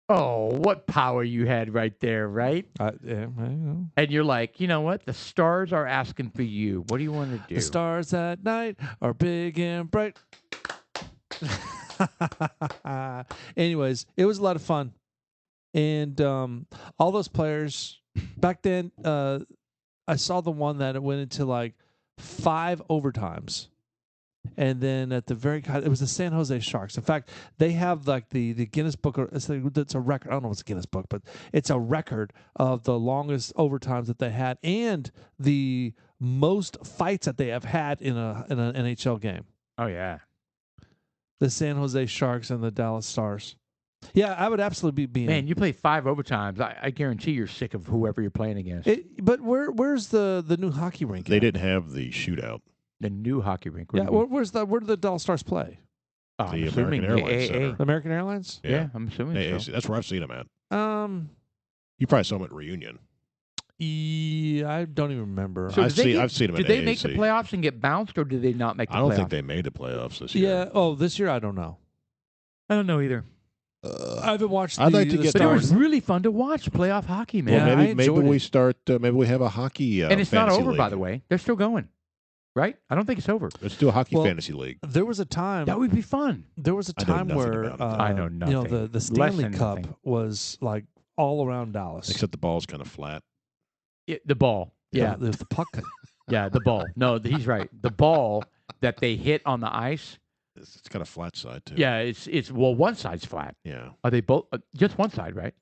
oh, what power you had right there, right? Yeah, I know. And you're like, you know what? The Stars are asking for you. What do you want to do? The stars at night are big and bright. Anyways, it was a lot of fun, and all those players back then. I saw the one that it went into like 5 overtimes. And then at the very, it was the San Jose Sharks. In fact, they have like the Guinness Book. It's a record. I don't know what's a Guinness Book, but it's a record of the longest overtimes that they had and the most fights that they have had in an NHL game. Oh, yeah. The San Jose Sharks and the Dallas Stars. Yeah, I would absolutely be in. Man, you play 5 overtimes. I guarantee you're sick of whoever you're playing against. But where's the new hockey rink? They at? didn't have the shootout. The new hockey rink. What Yeah, do you mean? where do the Dallas Stars play? I'm the assuming American Airlines AAA. Center. The American Airlines. Yeah, I'm assuming AAC. so. That's where I've seen them at. You probably saw them at Reunion. Yeah, I don't even remember. So I've seen them Did at they make the AAC. playoffs and get bounced, or did they not make the I don't playoffs? think they made the playoffs this year. Yeah. Oh, this year I don't know. I don't know either. I haven't watched. I'd like to the get But it Stars. was really fun to watch playoff hockey, man. Yeah, Well, I maybe enjoyed we it. start. Maybe we have a hockey. And it's not fantasy over, league. by the way. They're still going, right? I don't think it's over. Let's do a hockey Well, fantasy league. There was a time. That would be fun. There was a I know time nothing where about it. I know nothing. the Stanley Less than Cup nothing. was like all around Dallas. Except the ball's kind of flat. The ball. Yeah, the puck. yeah, the ball. No, he's right. The ball that they hit on the ice. It's got a flat side too. Yeah, it's one side's flat. Yeah. Are they both just one side, right?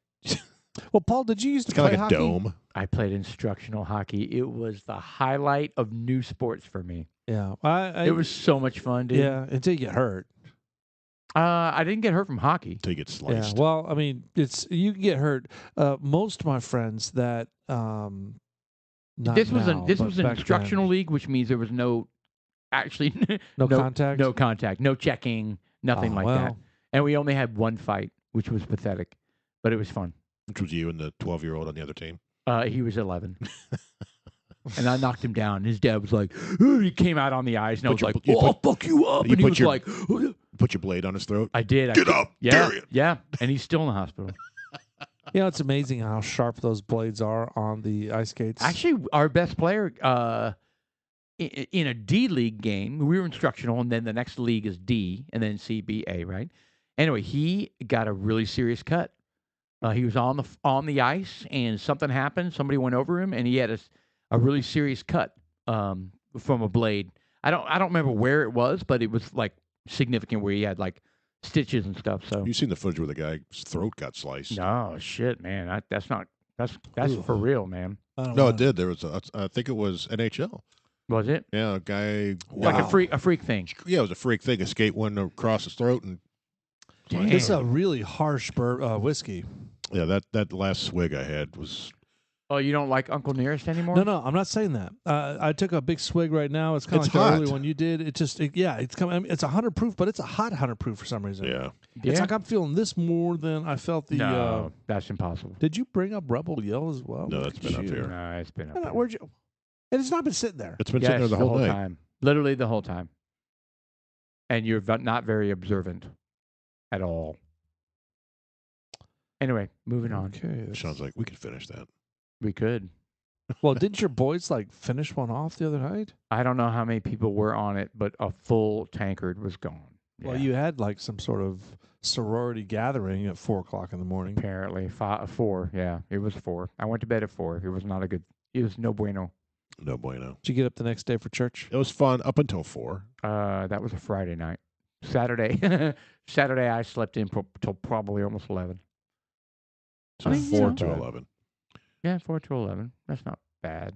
Well, Paul, did you used to It's kind play of like a hockey? dome. I played instructional hockey. It was the highlight of new sports for me. Yeah, It was so much fun, dude. Yeah, until you get hurt. I didn't get hurt from hockey. Until you get Yeah. sliced. Well, I mean, you can get hurt. Most of my friends that not This was now, this but was an back instructional then, league, which means there was no actually no contact. no contact, no checking, nothing Oh, like well. that. And we only had one fight, which was pathetic, but it was fun. Which was you and the 12-year-old on the other team. He was 11. And I knocked him down. His dad was like, "Ooh," he came out on the ice, and I was Put your- like, you "Oh, I'll put- fuck you up." you And he put was your- like, Put your blade on his throat. I did. Get up, Yeah, Darian. yeah. And he's still in the hospital. You know, it's amazing how sharp those blades are on the ice skates. Actually, our best player in a D League game, we were instructional, and then the next league is D, and then C, B, A, right? Anyway, he got a really serious cut. He was on the ice, and something happened. Somebody went over him, and he had a really serious cut from a blade. I don't remember where it was, but it was like significant where he had like stitches and stuff. So You've seen the footage where the guy's throat got sliced. no shit, man. That's for real, man. I don't No, know. it did. There was I think it was NHL. Was it Yeah, a guy. like Wow. a freak thing? Yeah, it was a freak thing. A skate went across his throat, and Damn. This is a really harsh whiskey. yeah, that last swig I had was. Oh, you don't like Uncle Nearest anymore? No, I'm not saying that. I took a big swig right now. It's kind of It's like the hot. early one you did. It's coming. I mean, it's 100 proof, but it's a hot 100 proof for some reason. Yeah, It's like I'm feeling this more than I felt the. No, that's impossible. Did you bring up Rebel Yell as well? No, Look that's at been up you. here. No, it's been up No, there. where'd you? And it's not been sitting there. it's been Yes, sitting there the whole night. time. Literally the whole time. And you're not very observant at all. Anyway, moving on. Okay. Sounds like we could finish that. We could. Well, didn't your boys like finish one off the other night? I don't know how many people were on it, but a full tankard was gone. Well, Yeah. you had like some sort of sorority gathering at 4:00 in the morning. Apparently 4. Yeah, it was 4. I went to bed at 4. It was not a good. It was no bueno. No bueno. Did you get up the next day for church? It was fun up until 4. That was a Friday night. Saturday, Saturday I slept in till probably almost 11. So I mean, you 4 know. to 11. Yeah, 4 to 11. That's not bad.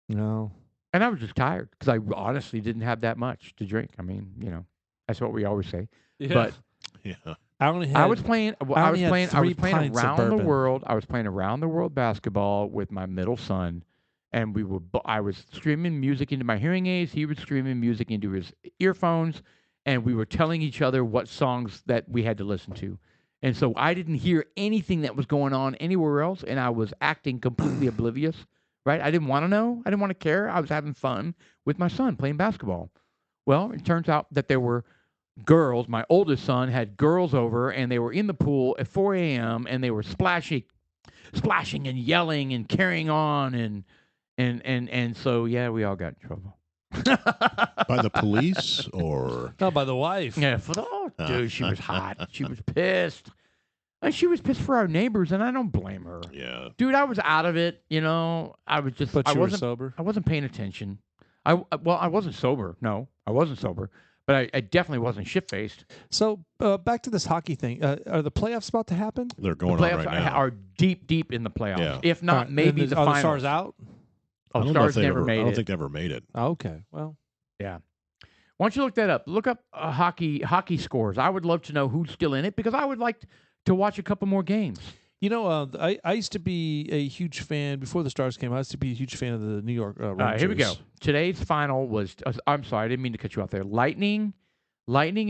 No. And I was just tired because I honestly didn't have that much to drink. I mean, that's what we always say. Yeah. But Yeah. I was playing. I was playing pints of around the bourbon. world. I was playing around the world basketball with my middle son, and I was streaming music into my hearing aids. He was streaming music into his earphones, and we were telling each other what songs that we had to listen to. And so I didn't hear anything that was going on anywhere else, and I was acting completely oblivious. Right? I didn't want to know. I didn't want to care. I was having fun with my son playing basketball. Well, it turns out that there were girls. My oldest son had girls over, and they were in the pool at 4 a.m. and they were splashing and yelling and carrying on, and so yeah, we all got in trouble. By the police or No, by the wife. Yeah, dude, she was hot. She was pissed. And she was pissed for our neighbors, and I don't blame her. yeah. Dude, I was out of it. I was just. But I you were wasn't. sober. I wasn't paying attention. I wasn't sober. No, I wasn't sober. But I definitely wasn't shit-faced. So back to this hockey thing. Are the playoffs about to happen? They're The going on playoffs right now. are deep in the playoffs. Yeah. If All not, right, maybe and the are finals. the Stars out? I Oh, don't know if Stars they never ever, made I don't it. think they ever made it. Oh, okay. Well, Yeah. Why don't you look that up? Look up hockey scores. I would love to know who's still in it because I would like to watch a couple more games. I used to be a huge fan before the Stars came. I used to be a huge fan of the New York Rangers. Here we go. Today's final was. I'm sorry, I didn't mean to cut you off there. Lightning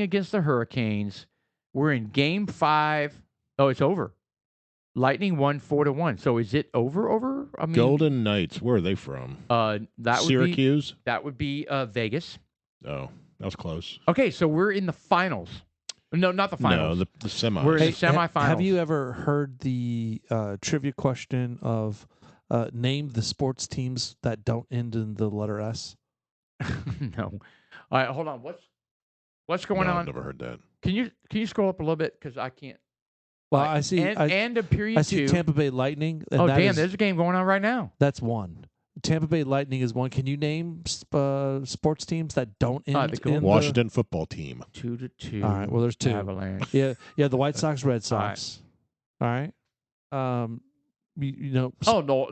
against the Hurricanes. We're in Game 5. Oh, it's over. Lightning won 4-1. So is it over? I mean, Golden Knights. Where are they from? that Syracuse? would be Vegas. Oh, that was close. Okay, so we're in the finals. No, not the finals. No, the semis. We're in the semifinals. Have you ever heard the trivia question of name the sports teams that don't end in the letter S? No. All right, hold on. What's going No, on? I've never heard that. Can you scroll up a little bit because I can't. Well, Right. I see. And a period I see 2. Tampa Bay Lightning. And Oh that damn! is- There's a game going on right now. that's one. Tampa Bay Lightning is one. Can you name sports teams that don't end the cool- in Washington football team. 2-2. All right. Well, there's 2. Avalanche. Yeah. The White Sox, Red Sox. All right. Oh no!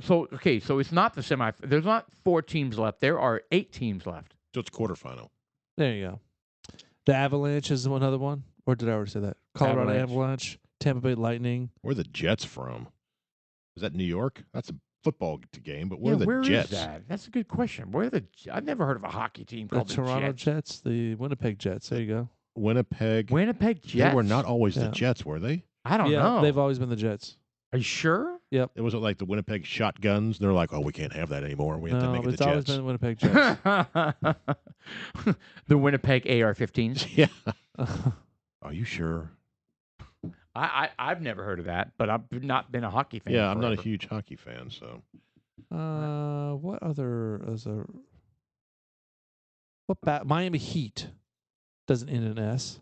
So okay, so it's not the semi. There's not 4 teams left. There are 8 teams left. So it's quarterfinal. There you go. The Avalanche is another one. Or did I already say that? Colorado Avalanche, Tampa Bay Lightning. Where are the Jets from? Is that New York? That's a football game, but where Yeah, are the where is Jets? that? That's a good question. I've never heard of a hockey team The called the Toronto Jets. Jets, the Winnipeg Jets. There you go. Winnipeg. Winnipeg Jets. They were not always Yeah. the Jets, were they? I don't yeah, know. they've always been the Jets. Are you sure? It wasn't like the Winnipeg Shotguns. They're like, oh, we can't have that anymore. We have to No, make but it it's the always Jets. been the Winnipeg Jets. The Winnipeg AR-15s. Yeah. Are you sure? I've never heard of that, but I've not been a hockey fan. Yeah, I'm not a forever. huge hockey fan, so. What other is there? Miami Heat doesn't end in S.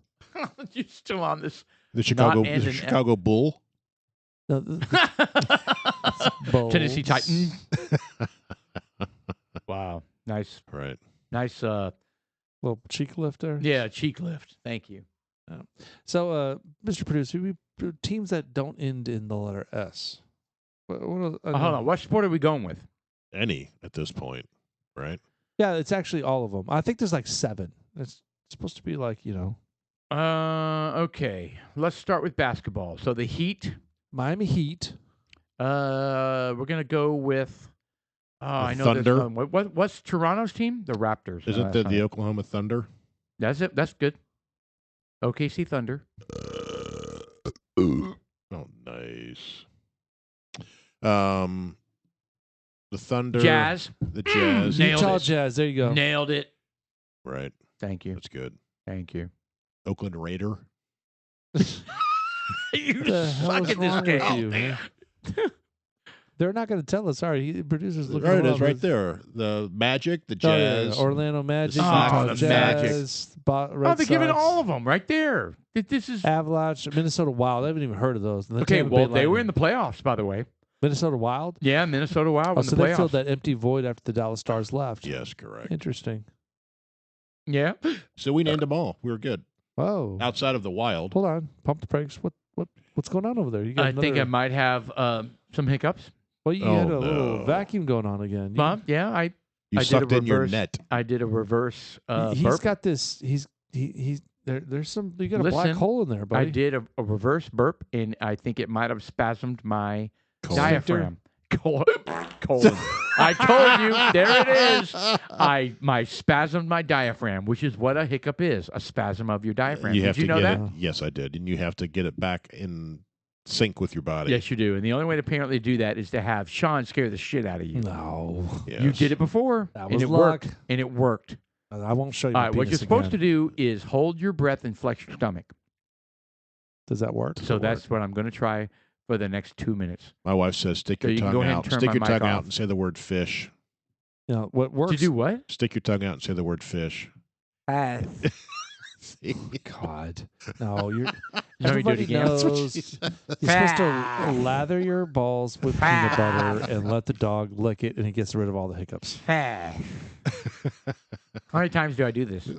You're still on this. The Chicago end in F. Chicago Bull. No, Bulls. Tennessee Titans. Wow, nice, Right. nice. Little cheek lifter. Yeah, cheek lift. Thank you. So, Mr. Producer, teams that don't end in the letter S. What Hold on. What sport are we going with? Any at this point, right? Yeah, it's actually all of them. I think there's like 7. It's supposed to be like, Okay. Let's start with basketball. So the Heat. Miami Heat. We're gonna go with. I know Thunder? this one. What's Toronto's team? The Raptors. Isn't that the Oklahoma Thunder? That's it. That's good. OKC Thunder. Oh, nice. The Thunder. Jazz. The Jazz. Nailed Utah it. Jazz. There you go. Nailed it. Right. Thank you. That's good. Thank you. Oakland Raider. You What the hell suck is at this wrong game. with you, man? They're not going to tell us. Sorry, producers looking Right, it them is up. right there. The Magic, the Oh, yeah, Jazz. Orlando Magic, Sox, Utah the Jazz, Red Oh, they're giving Sox, all of them right there. This is Avalanche, Minnesota Wild. I haven't even heard of those. And the okay. Tampa Well, Bay they were in Lightning. the playoffs, by the way. Minnesota Wild. Yeah, Minnesota Wild Oh, in so the they filled playoffs. that empty void after the Dallas Stars left. Yes, correct. Interesting. Yeah. So we named them all. We were good. Whoa. Outside of the Wild. Hold on. Pump the brakes. What's going on over there? You got I think I another- might have some hiccups. Well, you Oh, had a little no. vacuum going on again. You- Bob, yeah, I You did a sucked in your reverse- net. I did a reverse he's burp. got this. He's there's some. You got a black Listen, hole in there, buddy. I did a reverse burp, and I think it might have spasmed my Colon. diaphragm. Colon. I told you. There it is. My spasmed my diaphragm, which is what a hiccup is, a spasm of your diaphragm. You Did have you to know get that? it. Yes, I did. And you have to get it back in sync with your body. Yes, you do. And the only way to apparently do that is to have Sean scare the shit out of you. No, Yes. You did it before, that and was it luck. worked. And it worked. I won't show you. All My right, what you're penis supposed to again. do is hold your breath and flex your stomach. Does that work? So that's what I'm going to try for the next 2 minutes. My wife says, stick So your you can tongue go ahead and out. turn Stick my your mic tongue off. out and say the word fish. You know, what works. To do what? Stick your tongue out and say the word fish. See? God, no, you're. Let me do it Everybody again. knows That's what she you're said. supposed to lather your balls with peanut butter and let the dog lick it, and it gets rid of all the hiccups. How many times do I do this?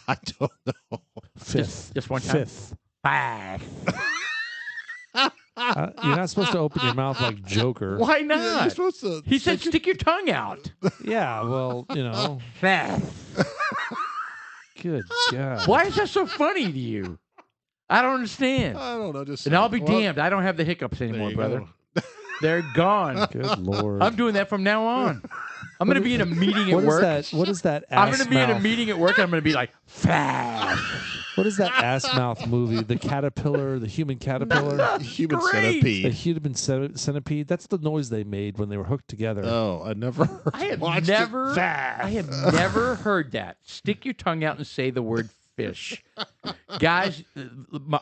I don't know. Fifth, Just one time? fifth. Five. You're not supposed to open your mouth like Joker. Why Yeah, not? you're supposed to. He said stick your tongue out. Yeah, well, you know. Good God. Why is that so funny to you? I don't understand. I don't know. Just And I'll be well, damned. I don't have the hiccups there anymore, you brother. go. They're gone. Good Lord. I'm doing that from now on. I'm going to be in a meeting at What is work. that? What is that? I'm Ass going to be in a mouth? meeting at work, and I'm going to be like, fast. What is that ass mouth movie? The caterpillar, the human caterpillar, Human Great. the centipede. human centipede. That's the noise they made when they were hooked together. Oh, I never. I have watched never, It. I have never heard that. Stick your tongue out and say the word fish, guys.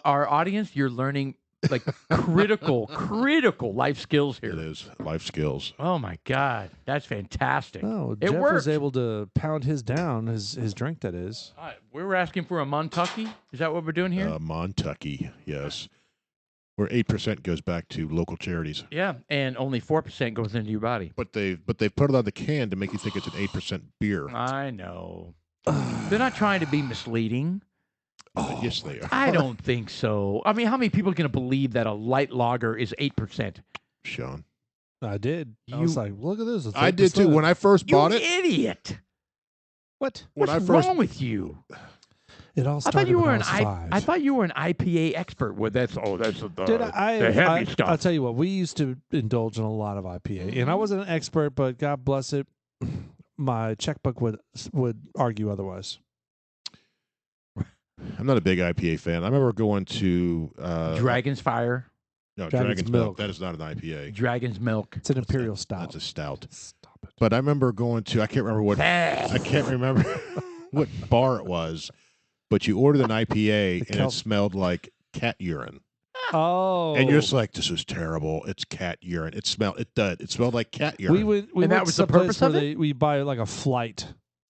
Our audience, you're learning like critical life skills It here. is life skills. Oh my God, that's fantastic. No, It Jeff worked. was able to pound his down, his drink, that is. All right, we were asking for a Montucky. Is that what we're doing here? Montucky, yes. Where 8% goes back to local charities, Yeah, and only 4% goes into your body. but they put it on the can to make you think it's an 8% beer. I know. They're not trying to be misleading. Yes, they are. I don't think so. I mean, how many people are going to believe that a light lager is 8%? Sean. I did. I was You- like, look at this. It's I did too. 8%. When I first You bought it, idiot! What? when What's I first wrong with you? It all I started thought you when were I an was I 5. thought you were an IPA expert. Well, that's the Dude, the heavy stuff. I'll tell you what, we used to indulge in a lot of IPA, and I wasn't an expert, but God bless it, my checkbook would argue otherwise. I'm not a big IPA fan. I remember going to Dragon's Fire, no Dragon's Dragon's Milk. Milk. That is not an IPA. Dragon's Milk. It's an imperial stout. That's a stout. Stop it. But I remember going to I can't remember what bar it was, but you ordered an IPA and Cal- it smelled like cat urine. Oh, And you're just like, this is terrible. It's cat urine. It smelled like cat urine. we And went that to was some the purpose place where of it? we buy like a flight,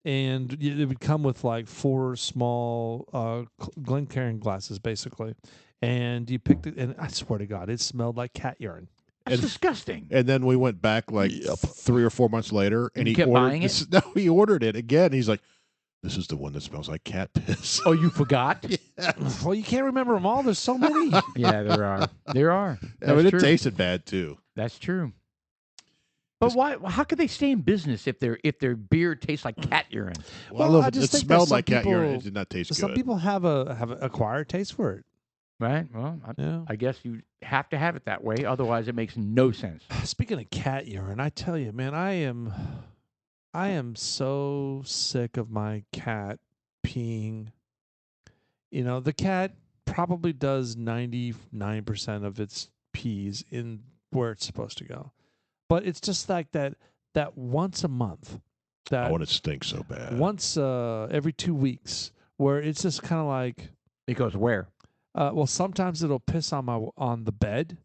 and it would come with like 4 small Glencairn glasses, basically. And you picked it, and I swear to God, it smelled like cat urine. That's And- disgusting. And then we went back like 3 or 4 months later, and You he kept ordered buying it? this- No, he ordered it again. He's like, "This is the one that smells like cat piss." Oh, you forgot? Well, you can't remember them all. There's so many. Yeah, there are. There are. I mean, That's it true. tasted bad too. That's true. But why? How could they stay in business if their beer tastes like cat urine? Well, I it just think that smelled some like cat urine. people- It did not taste Some good. people have an acquired taste for it. Right. Well, Yeah. I guess you have to have it that way. Otherwise, it makes no sense. Speaking of cat urine, I tell you, man, I am so sick of my cat peeing. You know, the cat probably does 99% of its pees in where it's supposed to go. But it's just like that once a month. That Oh, and it stinks so bad. once every 2 weeks where it's just kind of like Because where? Well, sometimes it'll piss on the bed,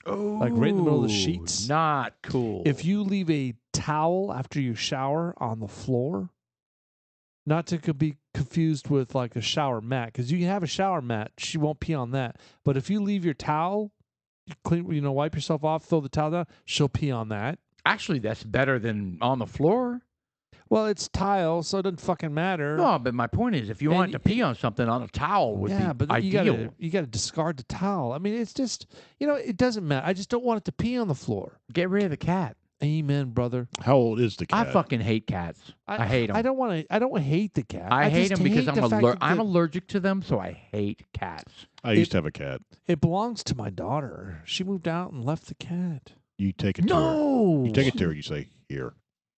like right in the middle of the Ooh, sheets. Not cool. If you leave a towel after you shower on the floor, not to be confused with like a shower mat, because you can have a shower mat, she won't pee on that. But if you leave your towel, you clean, wipe yourself off, throw the towel down, she'll pee on that. Actually, that's better than on the floor. Well, it's tile, so it doesn't fucking matter. No, but my point is, if you want to pee on something on a towel, would yeah, be but ideal. you gotta discard the towel. I mean, it's just it doesn't matter. I just don't want it to pee on the floor. Get rid of the cat. Amen, brother. How old is the cat? I fucking hate cats. I hate them. I don't hate the cat. I hate just them because hate I'm allergic to them, so I hate cats. I used to have a cat. It belongs to my daughter. She moved out and left the cat. You take it to her. No. You take it to her. You say, "Here."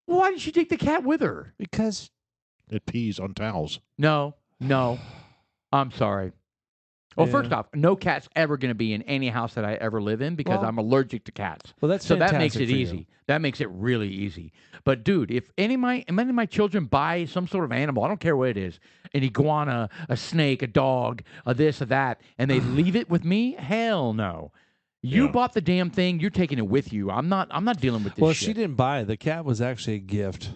Why did she take the cat with her? Because It pees on towels. No. I'm sorry. Well, Yeah. first off, no cat's ever going to be in any house that I ever live in because Well- I'm allergic to cats. well, that's So that makes fantastic it for you. easy. That makes it really easy. But dude, if any of my children buy some sort of animal, I don't care what it is, an iguana, a snake, a dog, a this, a that, and they leave it with me, hell no. You Yeah. bought the damn thing. You're taking it with you. I'm not dealing with this Well, shit. she didn't buy it. The cat was actually a gift.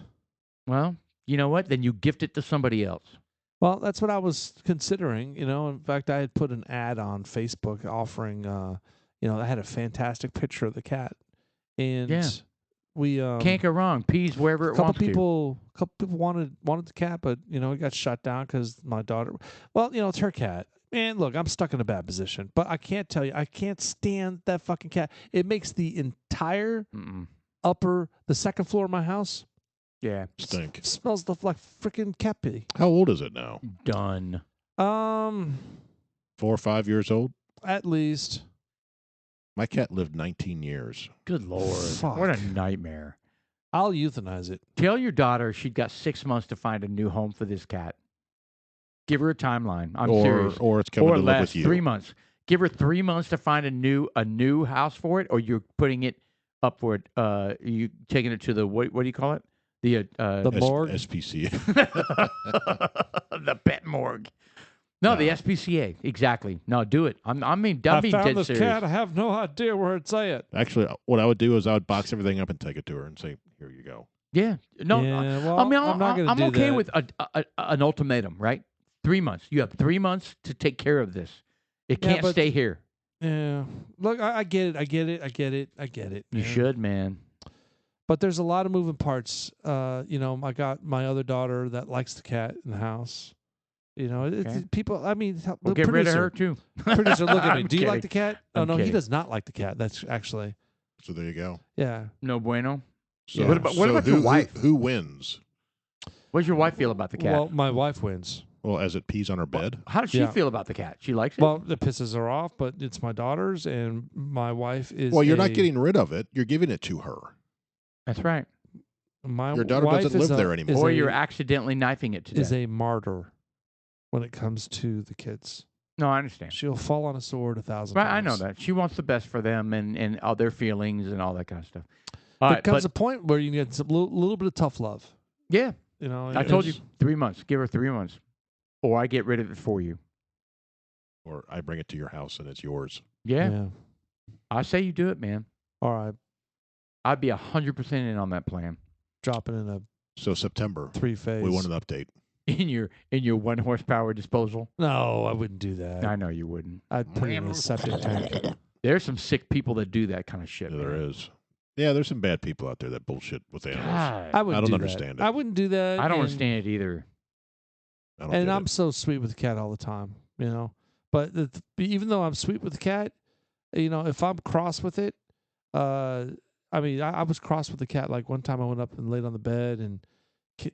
Well, you know what? Then you gift it to somebody else. Well, that's what I was considering. In fact, I had put an ad on Facebook offering. I had a fantastic picture of the cat, and Yeah. we Can't go wrong. Peas wherever a it couple wants people wanted the cat, but it got shut down because my daughter. Well, it's her cat. Man, look, I'm stuck in a bad position, but I can't tell you, I can't stand that fucking cat. It makes the entire to. Mm-mm. the second floor of my house Yeah. Stink. smells like freaking cat pee. How old is it now? Done. 4 or 5 years old? At least. My cat lived 19 years. Good Lord. Fuck. What a nightmare. I'll euthanize it. Tell your daughter she's got 6 months to find a new home for this cat. Give her a timeline. I'm serious. Or it's coming Or to live less, with you. 3 months. Give her 3 months to find a new house for it, or you're putting it up for it. You taking it to the what do you call it? The morgue? SPCA. the pet morgue. No, the SPCA. Exactly. No, do it. I'm being I dead found this serious. cat. I have no idea where it's at. Actually, what I would do is I would box everything up and take it to her and say, "Here you go." Yeah. No. Yeah, well, I mean, I'm not gonna I'm do okay that. with an ultimatum, right? 3 months. You have 3 months to take care of this. It Yeah, can't but- stay here. Yeah. Look, I get it. You man. should, man. But there's a lot of moving parts. I got my other daughter that likes the cat in the house. Okay. People. I mean, We'll the get rid of producer- her too. Producer, look at me. I'm Do you like kidding. the cat? Oh I'm no, he kidding. does not like the cat. That's actually, So there you go. yeah. No bueno. So, What about so your wife? Who wins? What does your wife feel about the cat? Well, my wife wins. Well, as it pees on her bed. How does she Yeah. feel about the cat? She likes it. Well, it pisses her off, but it's my daughter's, and my wife is. Well, you're not getting rid of it. You're giving it to her. That's right. my Your daughter wife doesn't is live a- there anymore. is Or a- you're accidentally knifing it to is death. a martyr when it comes to the kids. No, I understand. She'll fall on a sword 1,000 Right, times. I know that. She wants the best for them and all their feelings and all that kind of stuff. All There right, comes but a point where you get some little bit of tough love. yeah, I told you it's- 3 months. Give her 3 months, or I get rid of it for you. Or I bring it to your house and it's yours. Yeah, I say you do it, man. All right. I'd be 100% in on that plan. Dropping in a So September, 3-phase. we want an update. In your 1 horsepower disposal. No, I wouldn't do that. I know you wouldn't. I'd put it in a septic tank. There's some sick people that do that kind of shit. Yeah, there man. is. Yeah, there's some bad people out there that bullshit with animals. God, I wouldn't don't do understand that. it. I wouldn't do that. I don't and- understand it either. I don't And get I'm it. so sweet with the cat all the time, But even though I'm sweet with the cat, if I'm cross with it, I was cross with the cat. Like one time I went up and laid on the bed and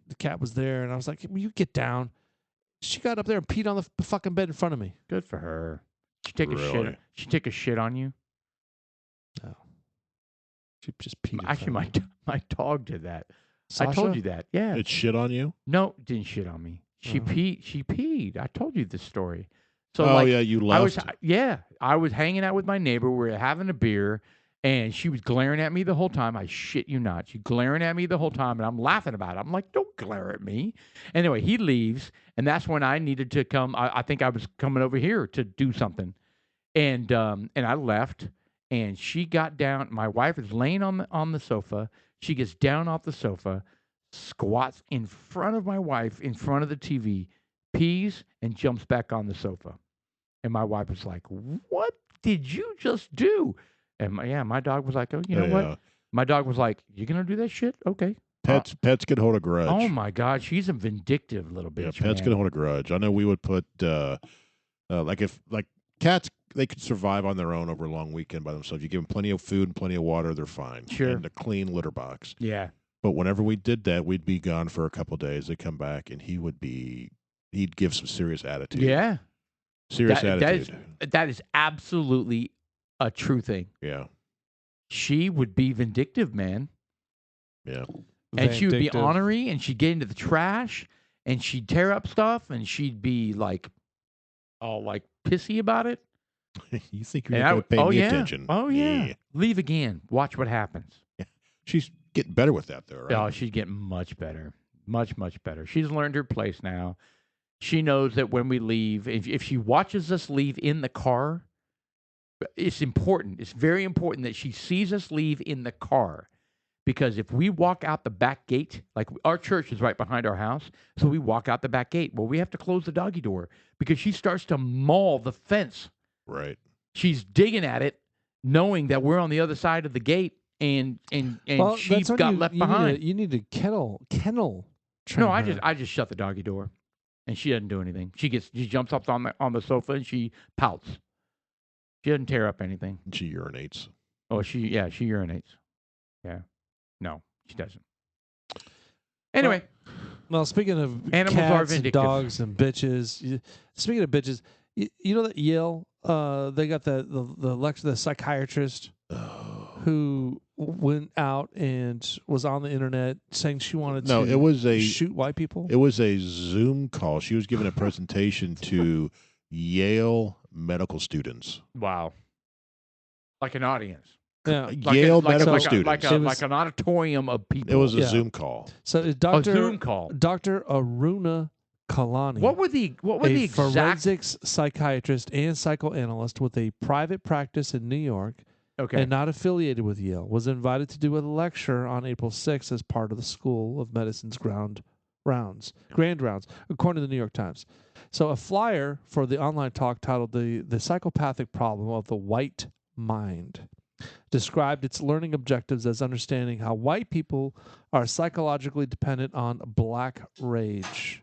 the cat was there, and I was like, "Will you get down?" She got up there and peed on the fucking bed in front of me. Good for her. She take a shit. Really? She take a shit on you. She just peed. in Actually, front of me. my dog did that. I Sasha? told you that. Yeah. It shit on you? No, didn't shit on me. She Uh-huh. peed. She peed. I told you this story. So oh, like, yeah, you I left. was hanging out with my neighbor. We were having a beer, And she was glaring at me the whole time. I shit you not. She's glaring at me the whole time, and I'm laughing about it. I'm like, don't glare at me. Anyway, he leaves, and that's when I needed to come. I think I was coming over here to do something. And I left, and she got down. My wife is laying on the sofa. She gets down off the sofa, squats in front of my wife, in front of the TV, pees, and jumps back on the sofa. And my wife was like, "What did you just do?" And my dog was like, "Oh, you know what?" My dog was like, "You gonna do that shit? Okay." Pets can hold a grudge. Oh my God, she's a vindictive little Yeah, bitch. pets man. can hold a grudge. I know we would put like cats, they could survive on their own over a long weekend by themselves. You give them plenty of food and plenty of water, they're fine. Sure. And a clean litter box. Yeah. But whenever we did that, we'd be gone for a couple of days. They'd come back, and he'd give some serious attitude. Yeah. Serious attitude. That is absolutely a true thing. Yeah. She would be vindictive, man. Yeah. And she would be Vindictive. ornery, and she'd get into the trash, and she'd tear up stuff, and she'd be like, all like pissy about it. You think you're And not going to pay me yeah. attention? Oh yeah. Leave again. Watch what happens. She's getting better with that, though, right? Oh, she's getting much better. Much, much better. She's learned her place now. She knows that when we leave, if she watches us leave in the car, it's important. It's very important that she sees us leave in the car. Because if we walk out the back gate, like our church is right behind our house, so we walk out the back gate. Well, we have to close the doggy door because she starts to maul the fence. Right. She's digging at it, knowing that we're on the other side of the gate, and Well, she that's what got left behind. You need to kennel. Train No, I her. just shut the doggy door, and she doesn't do anything. She jumps up on the sofa and she pouts. She doesn't tear up anything. She urinates. Oh, she urinates. Yeah, no, she doesn't. Anyway, Well, speaking of Animals are cats and vindictive. dogs and bitches, speaking of bitches, you know that Yale, they got the psychiatrist who went out and was on the internet saying she wanted No, to it was shoot white people. It was a Zoom call. She was giving a presentation to Yale medical students. wow, like an audience. Yeah. Yale medical students. Like an auditorium of people. It was a Yeah. Zoom call. So a Dr. Zoom call. Dr. Aruna Kalani, What were the exact? forensics psychiatrist and psychoanalyst with a private practice in New York Okay. and not affiliated with Yale, was invited to do a lecture on April 6th as part of the School of Medicine's grand rounds, according to the New York Times. So a flyer for the online talk titled The Psychopathic Problem of the White Mind described its learning objectives as understanding how white people are psychologically dependent on black rage.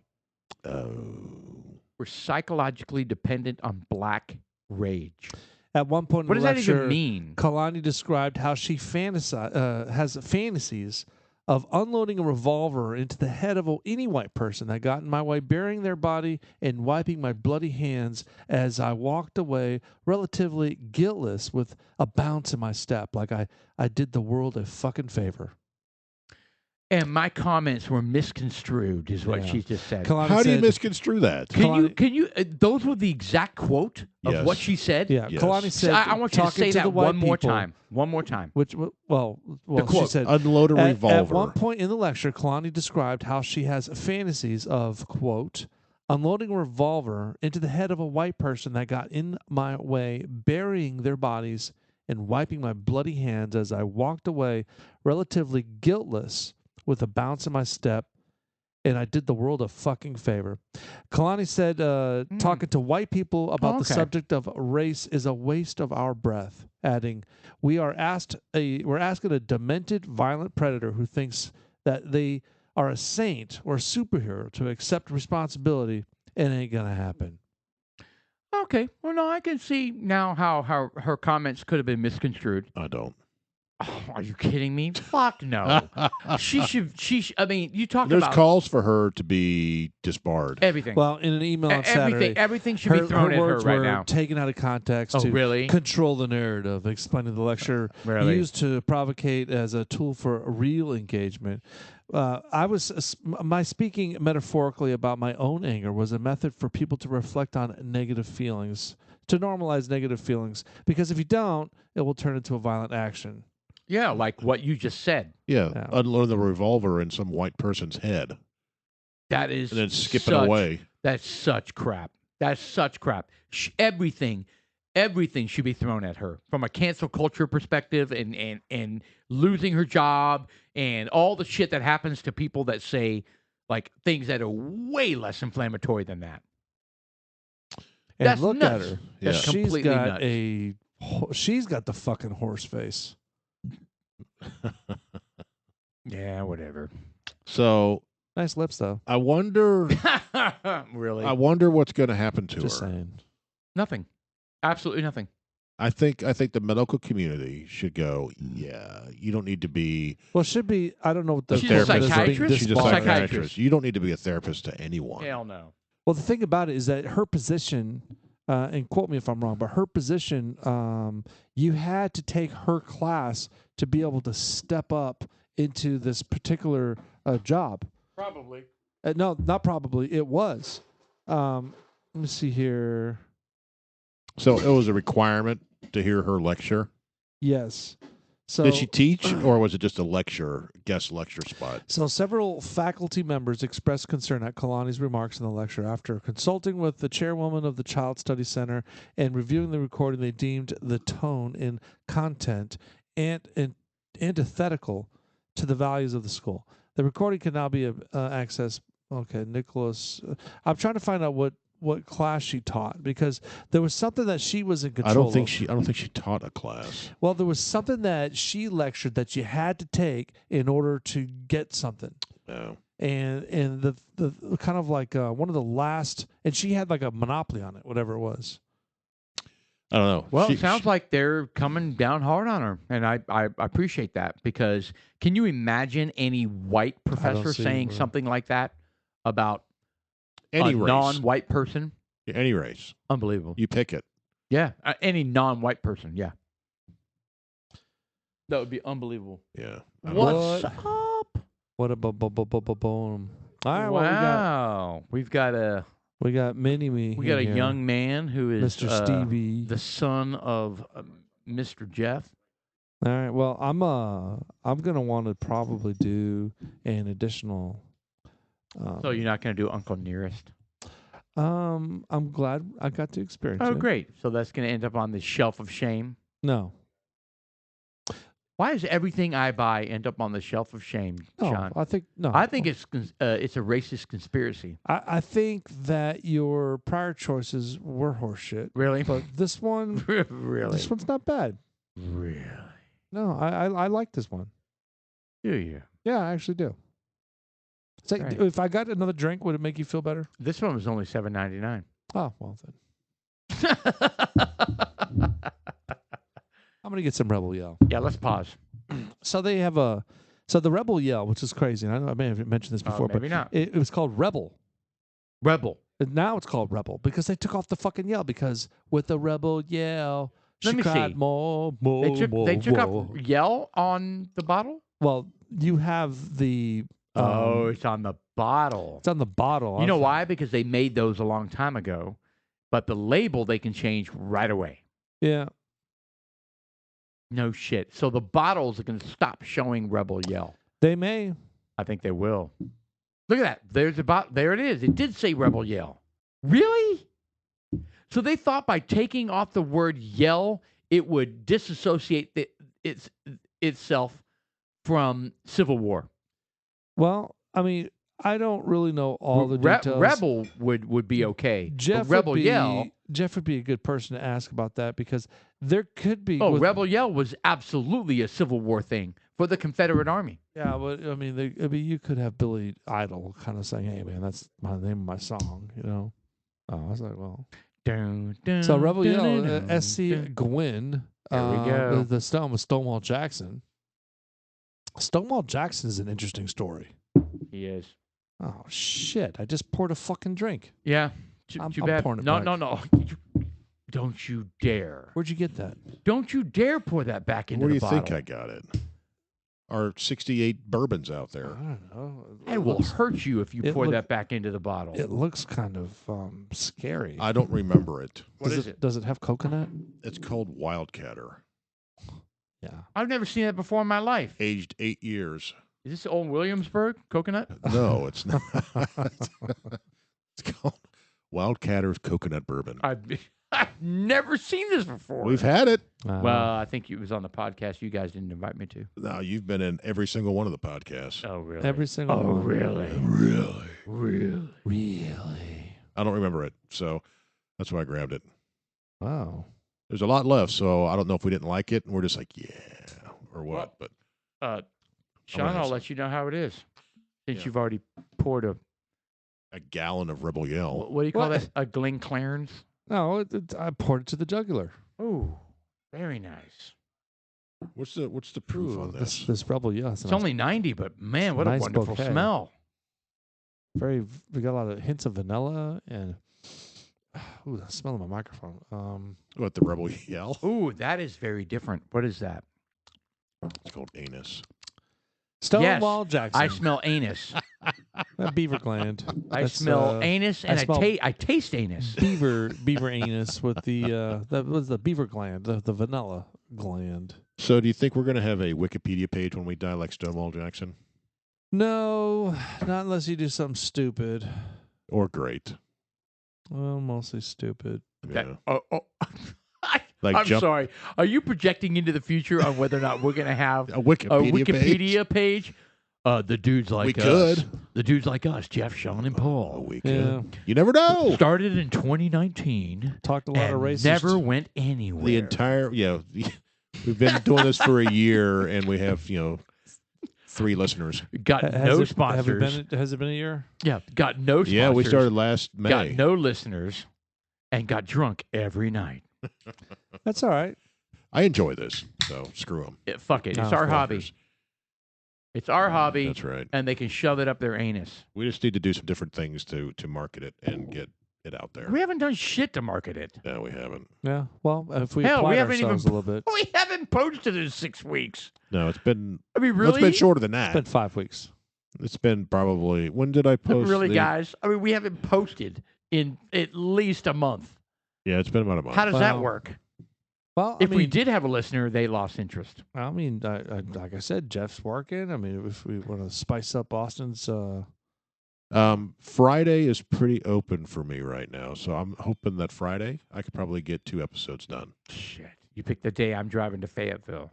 We're psychologically dependent on black rage. At one point What in does the that lecture, even mean? Kalani described how she has fantasies of unloading a revolver into the head of any white person that got in my way, burying their body and wiping my bloody hands as I walked away, relatively guiltless, with a bounce in my step, like I did the world a fucking favor. And my comments were misconstrued, is what Yeah. she just said. Kalani How do you said- misconstrue that? Can you? Those were the exact quote of Yes. what she said. Yeah, Yes. Kalani said. I want you to talking say to that the white one more people, time. One more time. Which, well, she quote, said. Unload a At revolver. one point in the lecture, Kalani described how she has fantasies of, quote, unloading a revolver into the head of a white person that got in my way, burying their bodies and wiping my bloody hands as I walked away, relatively guiltless, with a bounce in my step, and I did the world a fucking favor. Kalani said, talking to white people about the Okay. subject of race is a waste of our breath, adding, we're asking a demented, violent predator who thinks that they are a saint or a superhero to accept responsibility. It ain't gonna happen. Okay. Well, no, I can see now how her comments could have been misconstrued. I don't. Oh, are you kidding me? Fuck no. She should. I mean, you talk There's about calls for her to be disbarred. everything. Well, in an email on Saturday, Everything should be thrown at her words right were now. taken out of context Oh, to really? control the narrative, explaining the lecture Really? used to provocate as a tool for real engagement. My speaking metaphorically about my own anger was a method for people to reflect on negative feelings, to normalize negative feelings, because if you don't, it will turn into a violent action. Yeah, like what you just said. Yeah, unload the revolver in some white person's head That is and then skip it away. That's such crap. That's such crap. Everything should be thrown at her from a cancel culture perspective, and losing her job and all the shit that happens to people that say like things that are way less inflammatory than that. And That's look nuts. at her. That's Yeah. completely nuts. She's got the fucking horse face. Yeah, whatever. So Nice lips, though. I wonder. Really? I wonder what's going to happen to Just her. saying. Nothing. Absolutely nothing. I think the medical community should go. Yeah, you don't need to be Well, it should be. I don't know what the She's a therapist. psychiatrist? She's a disbarred. psychiatrist. You don't need to be a therapist to anyone. Hell no. Well, the thing about it is that her position, and quote me if I'm wrong, but her position, you had to take her class to be able to step up into this particular job. Probably. No, not probably. It was. Let me see here. So it was a requirement to hear her lecture. Yes. So Did she teach, or was it just a guest lecture spot? So several faculty members expressed concern at Kalani's remarks in the lecture. After consulting with the chairwoman of the Child Study Center and reviewing the recording, they deemed the tone and content antithetical to the values of the school. The recording can now be accessed. Okay, Nicholas. I'm trying to find out what class she taught, because there was something that she was in control I don't think of. she taught a class. Well, there was something that she lectured that you had to take in order to get something. No. And the kind of like one of the last, and she had like a monopoly on it, whatever it was. I don't know. Well, it sounds like they're coming down hard on her, and I appreciate that, because can you imagine any white professor see saying where- something like that about any a race, non-white person? any race, Unbelievable. you pick it. Yeah, any non-white person. Yeah, that would be unbelievable. Yeah. What's What? up? What a boom. All right, Wow, we've got a mini me. we got a here. young man who is Mr. Stevie. the son of Mr. Jeff. All right. Well, I'm gonna want to probably do an additional. So you're not going to do Uncle Nearest? I'm glad I got to experience Oh, it. great. So that's going to end up on the shelf of shame. No. Why does everything I buy end up on the shelf of shame, No, Sean? I think no. I think it's a racist conspiracy. I think that your prior choices were horseshit. Really? But this one, Really? this one's not bad. Really? No, I like this one. Do you? Yeah, I actually do. It's like, Right. if I got another drink, would it make you feel better? This one was only $7.99. Oh, well then. I'm gonna get some Rebel Yell. Yeah, let's pause. So they have the Rebel Yell, which is crazy. And I may have mentioned this before, Maybe but not. it was called Rebel. Rebel. And now it's called Rebel because they took off the fucking yell, because with the Rebel yell, she Let me cried see. more, They took more. off yell on the bottle? Well, you have the It's on the bottle. it's on the bottle. You know why? Because they made those a long time ago, but the label they can change right away. Yeah. No shit. So the bottles are going to stop showing Rebel Yell. They may. I think they will. Look at that. There's there it is. It did say Rebel Yell. Really? So they thought by taking off the word yell, it would disassociate itself from Civil War. Well, I mean, I don't really know all the details. Rebel would be okay. Jeff But Rebel would be, Yell. Jeff would be a good person to ask about that, because there could be. Oh, Rebel Yell was absolutely a Civil War thing for the Confederate Army. Yeah, but I mean, you could have Billy Idol kind of saying, "Hey, man, that's my name of my song," you know. Oh, I was like, well. Dun, dun, So Rebel dun, Yell, dun, dun, S.C. dun. Gwynn. There we go. The Stone was Stonewall Jackson. Stonewall Jackson is an interesting story. He is. Oh shit! I just poured a fucking drink. Yeah. Too I'm bad. pouring it No, back. no. Don't you dare. Where'd you get that? Don't you dare pour that back into Where do the you bottle. think I got it? Our 68 bourbons out I there. don't know. It will hurt you if you it pour look- that back into the bottle. It looks kind of scary. I don't remember it. What does is it? Does it have coconut? It's called Wildcatter. Yeah. I've never seen that before in my life. Aged 8 years. Is this old Williamsburg coconut? No, it's not. It's called Wildcatter's Coconut Bourbon. I've never seen this before. We've had it. Well, I think it was on the podcast you guys didn't invite me to. No, you've been in every single one of the podcasts. Oh, really? every single Oh, one. really? Really? Really? Really? I don't remember it, so that's why I grabbed it. Wow. There's a lot left, so I don't know if we didn't like it, and we're just like, yeah, or what. But Sean, have I'll some. let you know how it is. Since Yeah. you've already poured a gallon of Rebel Yell. what do you call What? that? A Glenclairns? No, I poured it to the jugular. Oh, very nice. What's the proof on this? This Rebel, yeah, It's only 90, but man, what nice a wonderful bouquet. smell. we got a lot of hints of vanilla and ooh, the smell of my microphone. What, the Rebel Yell? Ooh, that is very different. What is that? It's called anus. Stonewall Jackson. I smell anus. Beaver gland. I That's, smell anus, and smell- I taste anus. beaver anus with the that was the beaver gland, the vanilla gland. So do you think we're going to have a Wikipedia page when we die like Stonewall Jackson? No, not unless you do something stupid. Or great? Well, mostly stupid. Yeah. I'm Like jump sorry. Are you projecting into the future on whether or not we're going to have a Wikipedia, page? Wikipedia page? The dudes like We us. could. The dudes like us, Jeff, Sean, and Oh, Paul. we could. Yeah, You never know. Started in 2019 talked a lot and of racist. never went anywhere. The entire we've been doing this for a year, and we have 3 listeners. got no sponsors. Has it been a year? Yeah, got no sponsors. Yeah, we started last May. Got no listeners, and got drunk every night. That's all right. I enjoy this, so screw them. Fuck it. It's No, our fuckers. hobby. It's our hobby, That's right. and they can shove it up their anus. We just need to do some different things to market it and get it out there. We haven't done shit to market it. No, we haven't. Yeah. Well, if we Hell, applied we haven't even- ourselves a little bit, We haven't posted in 6 weeks. No, it's been I mean, well, really? it's been shorter than it's that. been 5 weeks. It's been probably when did I post? Really, the- guys? I mean, we haven't posted in at least a month. Yeah, it's been about a month. How does that Wow. work? Well, If I we mean, did have a listener, they lost interest. I mean, like I said, Jeff's working. I mean, if we want to spice up Austin's, Friday is pretty open for me right now, so I'm hoping that Friday I could probably get 2 episodes done. Shit. You picked the day I'm driving to Fayetteville.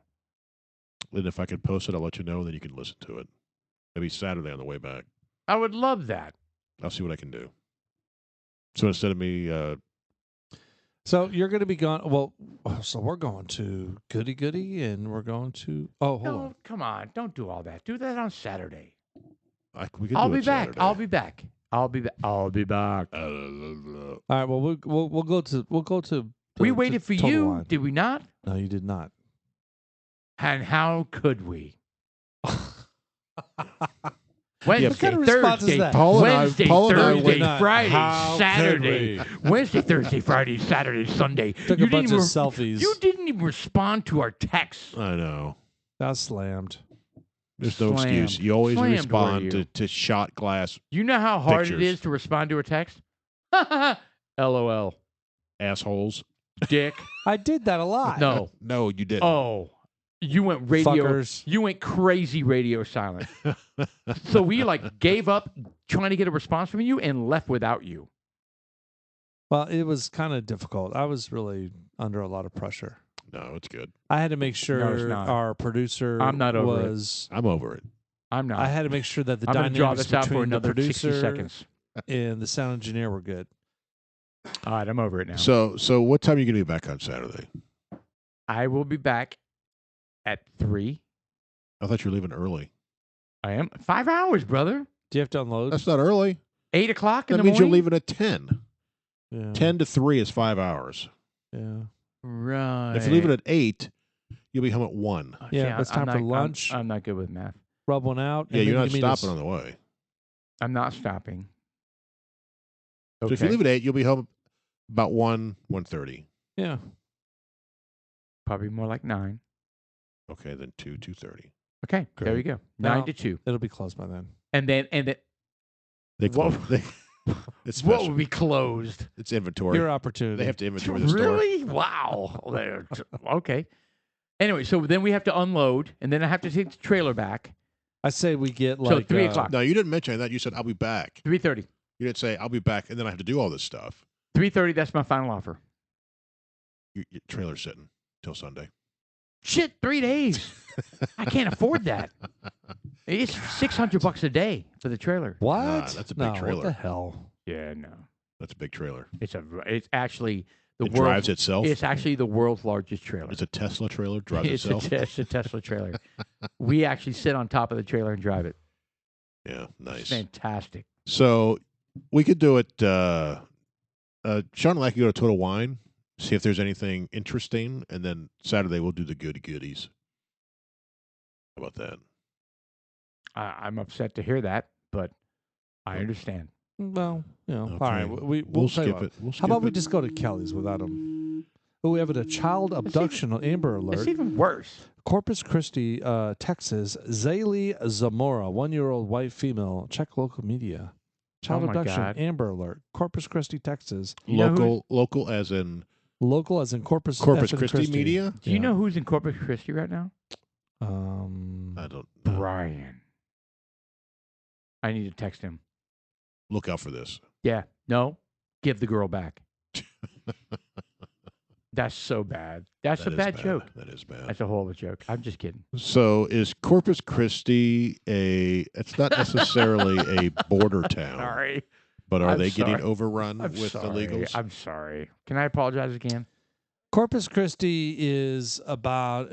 And if I can post it, I'll let you know. Then you can listen to it. Maybe Saturday on the way back. I would love that. I'll see what I can do. So instead of me, so you're going to be gone. Well, so we're going to Goody Goody, and we're going to. Oh, hold No, on. come on. Don't do all that. Do that on Saturday. we can I'll do be it back. Saturday. I'll be back. I'll be back. I'll be back. All right. Well, we'll go to We to waited for Total you, Wine. did we not? No, you did not. And how could we? Yeah, Wednesday, what kind of response is Thursday, that? Paul and I- Wednesday, Paul and I Thursday, would not. Friday, How could Saturday. Wednesday, Thursday, Friday, Saturday, Sunday. Took you a bunch didn't of even, selfies. You didn't even respond to our texts. I know. Got slammed. There's no Slammed. excuse. You always Slammed, respond were you? to shot glass You know how hard it Pictures. is to respond to a text? LOL. assholes. Dick. I did that a lot. No. No, you didn't. Oh. You went radio. Fuckers. You went crazy radio silent. So we gave up trying to get a response from you and left without you. Well, it was kind of difficult. I was really under a lot of pressure. No, it's good. I had to make No, it's sure not. our producer I'm not over it. was. I'm over it. I'm not. I had to make sure that the I'm going to draw dynamics this out for between the another 60 producer seconds. and the sound engineer were good. All right, I'm over it now. So what time are you going to be back on Saturday? I will be back at 3. I thought you were leaving early. I am 5 hours, brother. Do you have to unload? That's not early. 8 o'clock in That the means morning. you're leaving at 10. Yeah. 10 to 3 is 5 hours. Yeah. Right. If you're leaving at 8, You'll be home at 1. Yeah, it's time for lunch. I'm not good with math. Rub one out. Yeah, and you're then not you meet us. stopping on the way. I'm not stopping. So Okay. if you leave at 8, you'll be home about 1:30. Yeah. Probably more like 9. Okay, then 2:30. Okay, there you go. 9 to 2. It'll be closed by then. And then They What- close. It's what special. would be closed? It's inventory. Your opportunity. They have to inventory the store. Really? Wow. Okay. Anyway, so then we have to unload, and then I have to take the trailer back. I say we get like 3 o'clock. No, you didn't mention that. You said I'll be back. 3:30. You didn't say I'll be back, and then I have to do all this stuff. 3:30. That's my final offer. Your trailer's sitting till Sunday. Shit, 3 days. I can't afford that. It's $600 a day for the trailer. What? Nah, that's a big no, trailer. What the hell? Yeah, no. That's a big trailer. It's actually the It world's, drives itself. It's actually the world's largest trailer. It's a Tesla trailer. Drives itself. It's a Tesla trailer. We actually sit on top of the trailer and drive it. Yeah, nice. It's fantastic. So we could do it. Sean and I could go to Total Wine, see if there's anything interesting, and then Saturday we'll do the goodies. How about that? I'm upset to hear that, but I understand. Well, Okay. all right. We'll tell you skip what. it. We'll How about skip we it. just go to Kelly's without him? Oh, we have a child abduction Amber It's Alert. even worse. Corpus Christi, Texas. Zaylee Zamora, 1-year-old white female. Check local media. Child Oh my abduction God. Amber Alert. Corpus Christi, Texas. You know Local as in Local as in Corpus Corpus effing Christi media? Do you know who's in Corpus Christi right now? I don't know. Brian. I need to text him. Look out for this. Yeah. No. Give the girl back. That's so bad. That's That a is bad joke. That is bad. That's a horrible joke. I'm just kidding. So is Corpus Christi it's not necessarily a border town, Sorry. but are I'm they getting sorry. overrun I'm with sorry. illegals? I'm sorry. Can I apologize again? Corpus Christi is about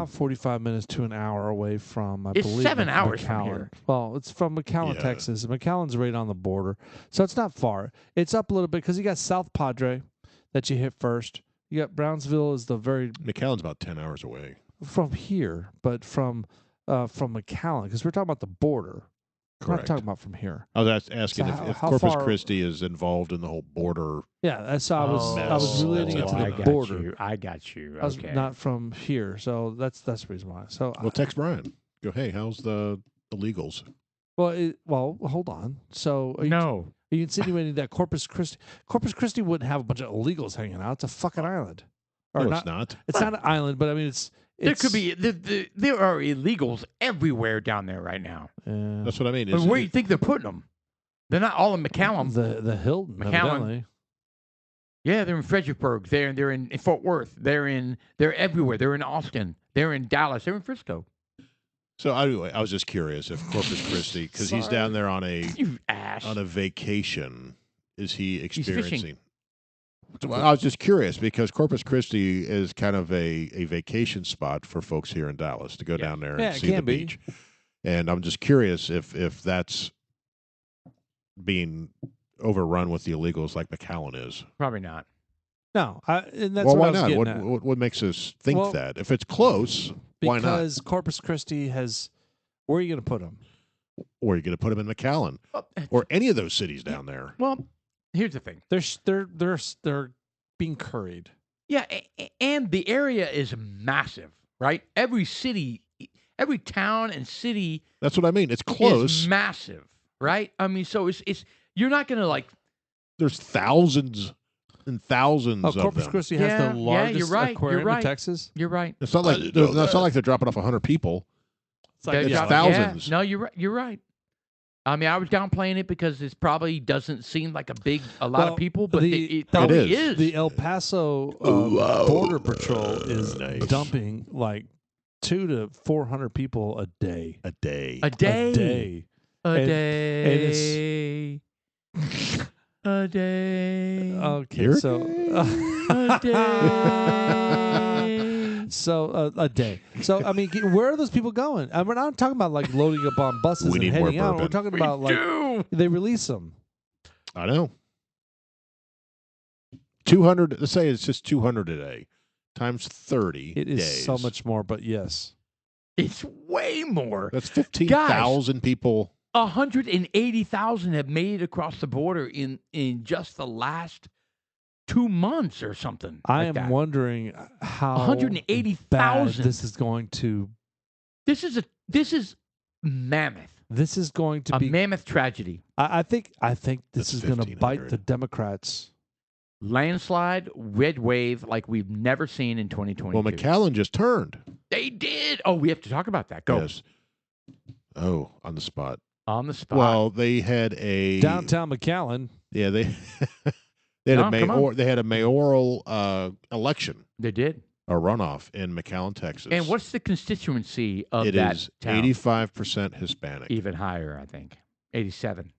45 minutes to an hour away from, I It's believe, 7 hours from McAllen. here. Well, it's from McAllen, Yeah. Texas. McAllen's right on the border, so it's not far. It's up a little bit because you got South Padre that you hit first. You got Brownsville is the very McAllen's about 10 hours away. from here, but from McAllen because we're talking about the border. We're not Correct. talking about from here. I was asking So if how Corpus far- Christi is involved in the whole border. Yeah, that's I was Oh, relating it to I the got border. I got you. I was Okay. not from here, so that's the reason why. So Well, text Brian. Go, hey, how's the illegals? well, hold on. So are you insinuating that Corpus Christi wouldn't have a bunch of illegals hanging out? It's a fucking island. Or No, not, it's not. It's not an island, but I mean, There could be there are illegals everywhere down there right now. That's what I mean. But where do you think they're putting them? They're not all in McAllen. the Hilton, McAllen. evidently. Yeah, they're in Fredericksburg. They're in Fort Worth. They're everywhere. They're in Austin. They're in Dallas. They're in Frisco. So anyway, I was just curious if Corpus Christi, because he's down there on You ass. a vacation, is he He's fishing. experiencing? Well, I was just curious because Corpus Christi is kind of a vacation spot for folks here in Dallas to go down there and Yeah, it see the can be. beach. And I'm just curious if that's being overrun with the illegals like McAllen is. Probably not. No, and that's well, what why I was not? getting at. What makes us think Well, that? If it's close, why not? Because Corpus Christi has. Where are you going to put them? Or you're going to put them in McAllen or any of those cities down there. Well, here's the thing. They're being curried. Yeah, and the area is massive, right? Every city, every town and city That's what I mean. It's close. is massive, right? I mean, so it's you're not going to like. There's thousands and thousands Oh, of Corpus them. Christi Yeah, has yeah, the you're largest right, you're aquarium right. in Texas. You're right. It's not like it's not like they're dropping off 100 people. It's like It's Yeah, thousands. No, you're right. You're right. I mean, I was downplaying it because it probably doesn't seem like a lot Well, of people, but the- it probably is. is. The El Paso Whoa. Border Patrol is Nice. dumping like 200 to 400 people a day. A day. a day. A day. A And- day. A day. Okay, You're so A day. so a day. So I mean, where are those people going? And we're not talking about like loading up on buses We and need more heading out. We're bourbon. talking We about like do. they release them. I know. 200. Let's say it's just 200 a day. times 30 It is days. so much more, but yes. It's way more. That's 15,000 people. 180,000 have made it across the border in just the last 2 months or something. I like am that. wondering how 180,000. bad this is going to. This is mammoth. This is going to A be. mammoth tragedy. I think this That's is going to bite 1,500. the Democrats. Landslide, red wave like we've never seen in 2022. Well, McAllen just turned. They did. Oh, we have to talk about that. Go. Yes. Oh, on the spot. On the spot. Well, they had a Downtown McAllen. Yeah, they had No, come on. they had a mayoral election, They did. a runoff in McAllen, Texas. And what's the constituency of It that is town? 85% Hispanic. Even higher, I think. 87.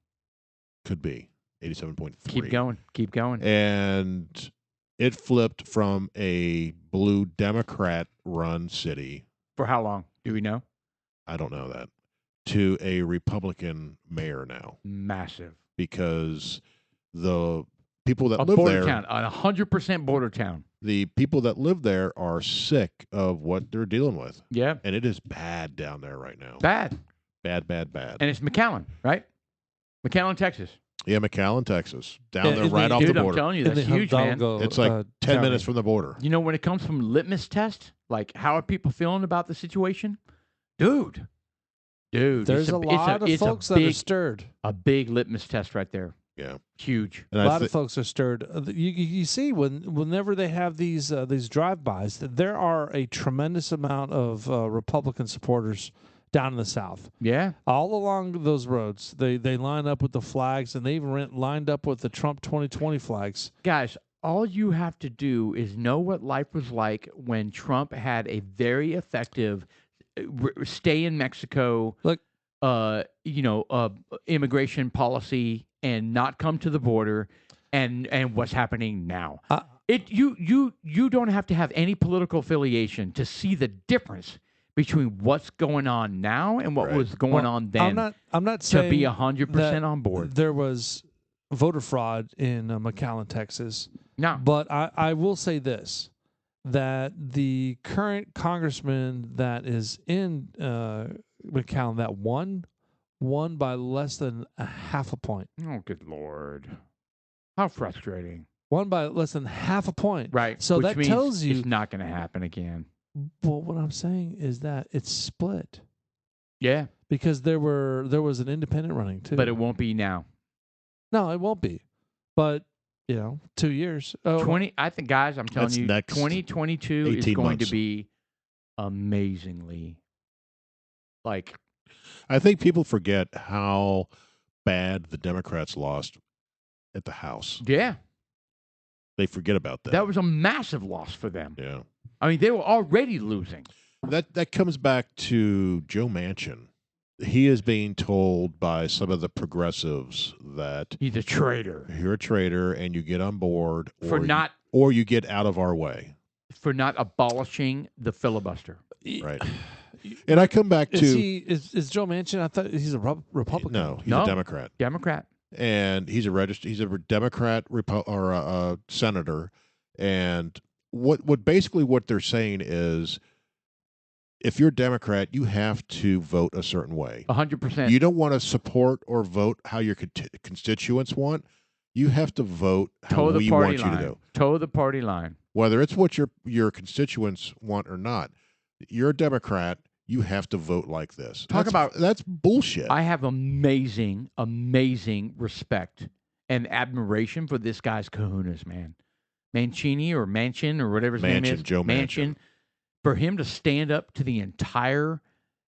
Could be 87.3. Keep going. Keep going. And it flipped from a blue Democrat-run city. For how long? Do we know? I don't know that. To a Republican mayor now, Massive. because the people that A live border there, town. A 100% border town. the people that live there are sick of what they're dealing with, Yeah. and it is bad down there right now. Bad. Bad, bad, bad. And it's McAllen, right? McAllen, Texas. Yeah, McAllen, Texas, down Yeah, there in right the- off Dude, the I'm border. telling you, in that's the huge, man. Hidalgo, It's like 10 county. minutes from the border. You know, when it comes from litmus test, like how are people feeling about the situation? Dude. There's a lot of folks that are stirred. A big litmus test right there. Yeah, Huge. and A I lot of folks are stirred. You see whenever they have these drive-bys, that there are a tremendous amount of Republican supporters down in the South. Yeah. All along those roads, they line up with the flags, and they even lined up with the Trump 2020 flags. Guys, all you have to do is know what life was like when Trump had a very effective stay in Mexico, Look, immigration policy and not come to the border, and what's happening now. You don't have to have any political affiliation to see the difference between what's going on now and what Right. was going on then. I'm not to saying be 100% on board. There was voter fraud in McAllen, Texas. No. But I will say this, that the current congressman that is in McAllen that won by less than a half a point. Oh, good Lord. How frustrating. Won by less than half a point. Right. So Which that means tells you. it's not going to happen again. Well, what I'm saying is that it's split Yeah. because there was an independent running too. But it won't be now. No, it won't be. But 2 years. Oh, 20. I think, guys, I'm telling That's you, next 2022 is 18 going months. to be amazingly like. I think people forget how bad the Democrats lost at the House. Yeah. They forget about that. That was a massive loss for them. Yeah. I mean, they were already losing. That comes back to Joe Manchin. He is being told by some of the progressives that He's a traitor you're a traitor and you get on board for you get out of our way. not abolishing the filibuster. Right. And I come back to is Joe Manchin? I thought he's a Republican. No, he's No. a Democrat. Democrat. And he's a Democrat or a senator. And what basically what they're saying is, if you're a Democrat, you have to vote a certain way. 100%. You don't want to support or vote how your constituents want. You have to vote how Toe the we party want you line. to go. Toe the party line. Whether it's what your constituents want or not. You're a Democrat, you have to vote like this. That's bullshit. I have amazing respect and admiration for this guy's kahunas, man. Mancini or Manchin or whatever his name is. Joe Manchin. For him to stand up to the entire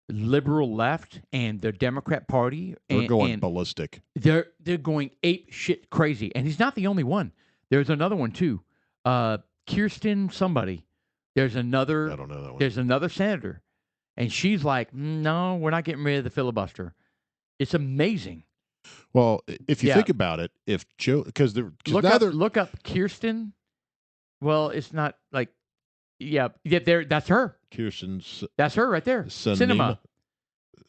liberal left and the Democrat Party. They're going and ballistic. They're going ape shit crazy. And he's not the only one. There's another one, too. Kirsten somebody. There's another. I don't know that one. There's another senator. And she's like, no, we're not getting rid of the filibuster. It's amazing. Well, if you Yeah. think about it, if Joe, because Look up Kirsten. Well, it's not like, that's her. Kirsten's That's her right there. Cinema.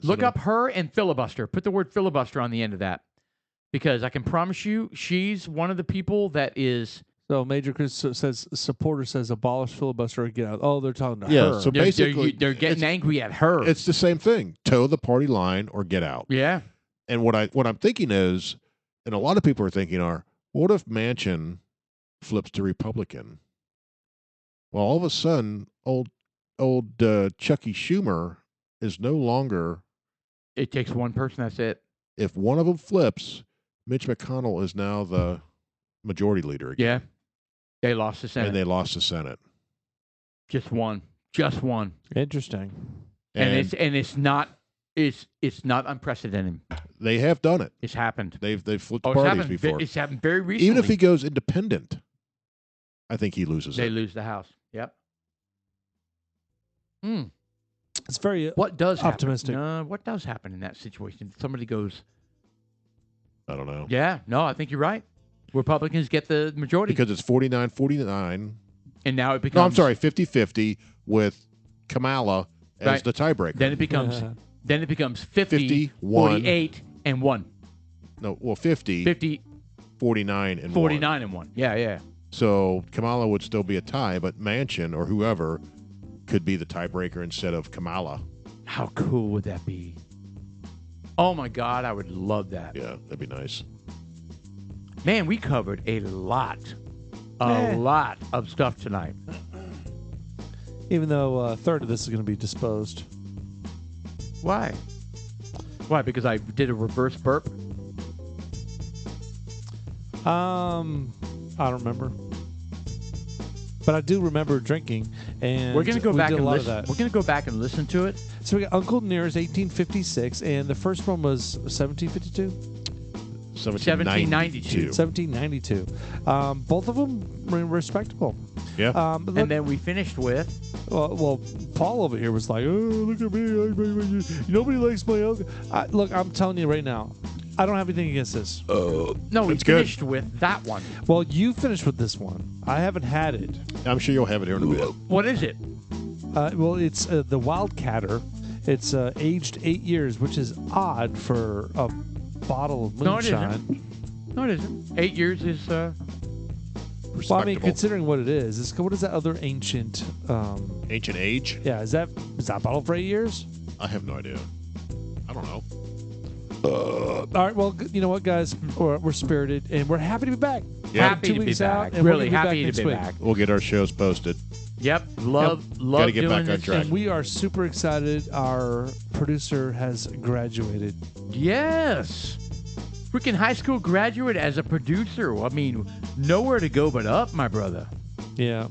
Look Cinema. up her and filibuster. Put the word filibuster on the end of that. Because I can promise you, she's one of the people that is So Major Chris says supporter says abolish filibuster or get out. Oh, they're talking to Yeah, her. so basically, they're getting angry at her. it's the same thing. Toe the party line or get out. Yeah. And what I'm thinking is, and a lot of people are thinking are, what if Manchin flips to Republican? Well, all of a sudden, old Chucky Schumer is no longer. It takes one person. That's it. If one of them flips, Mitch McConnell is now the majority leader again. Yeah. They lost the Senate. And they lost the Senate. Just one. Just one. Interesting. And it's not unprecedented. They have done it. It's happened. They've flipped It's parties happened. before. It's happened very recently. Even if he goes independent, I think he loses they it. lose the House. Yep. Mm. It's very What does optimistic. happen? What does happen in that situation? Somebody goes, I don't know. yeah, no, I think you're right. Republicans get the majority. Because it's 49-49. And now it becomes. No, I'm sorry, 50-50 with Kamala as Right. the tiebreaker. Then it becomes 50, 51. 48, and 1. No, well, 50, 50, 49, and 49, 1. and 1. Yeah, yeah. So Kamala would still be a tie, but Manchin or whoever could be the tiebreaker instead of Kamala. How cool would that be? Oh, my God, I would love that. Yeah, that'd be nice. Man, we covered a lot of stuff tonight. Even though a third of this is going to be disposed. Why? Why? Because I did a reverse burp? I don't remember. But I do remember drinking, and We're going to go we back did a and lot listen. of that. We're going to go back and listen to it. So we got Uncle Near's 1856, and the first one was 1752? 1792. 1792. Both of them were respectable. Yeah. And then we finished with Well, Paul over here was like, "Oh, look at me! Nobody likes my uncle." Look, I'm telling you right now, I don't have anything against this. no, we It's good. finished with that one. Well, you finished with this one. I haven't had it. I'm sure you'll have it here in a bit. What is it? Well, it's the Wildcatter. It's aged 8 years, which is odd for a bottle of No, it isn't. moonshine. No, it isn't. 8 years is Well, I mean, considering what it is, what is that other ancient? Ancient age? Yeah, is that bottle for 8 years? I have no idea. I don't know. All right. Well, you know what, guys? We're spirited, and we're happy to be back. Yeah. happy 2 to be weeks out, back. and we're Really gonna be happy back to be next week. back. We'll get our shows posted. Yep. Love Gotta get doing back on this. track. And we are super excited. Our producer has graduated. Yes. Freaking high school graduate as a producer. I mean, nowhere to go but up, my brother. Yeah.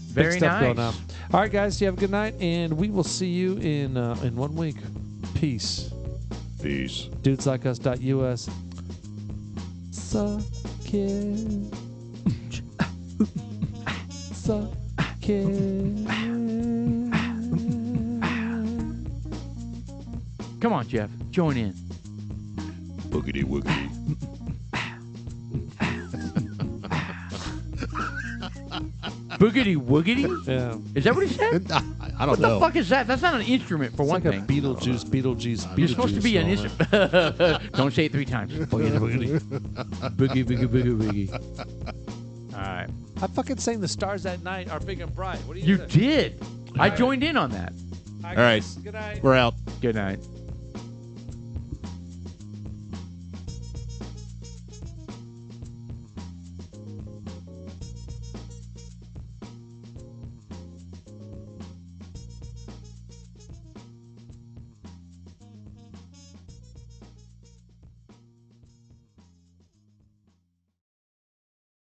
Very Big stuff nice. going on. All right, guys. You have a good night, and we will see you in 1 week. Peace. Peace. Dudeslikeus.us. Suck it. Suck it. Come on, Jeff. Join in. Boogity woogity. Boogity woogity? Yeah. Is that what he said? I don't What know. the fuck is that? That's not an instrument for It's one like thing. a Beetlejuice. You're supposed to be an instrument. Don't say it 3 times. Boogity boogity. Boogie boogie boogie boogie. All right. I fucking sang The Stars at Night Are Big and Bright. What do You say? did. I joined in on that. All right. Good night. We're out. Good night.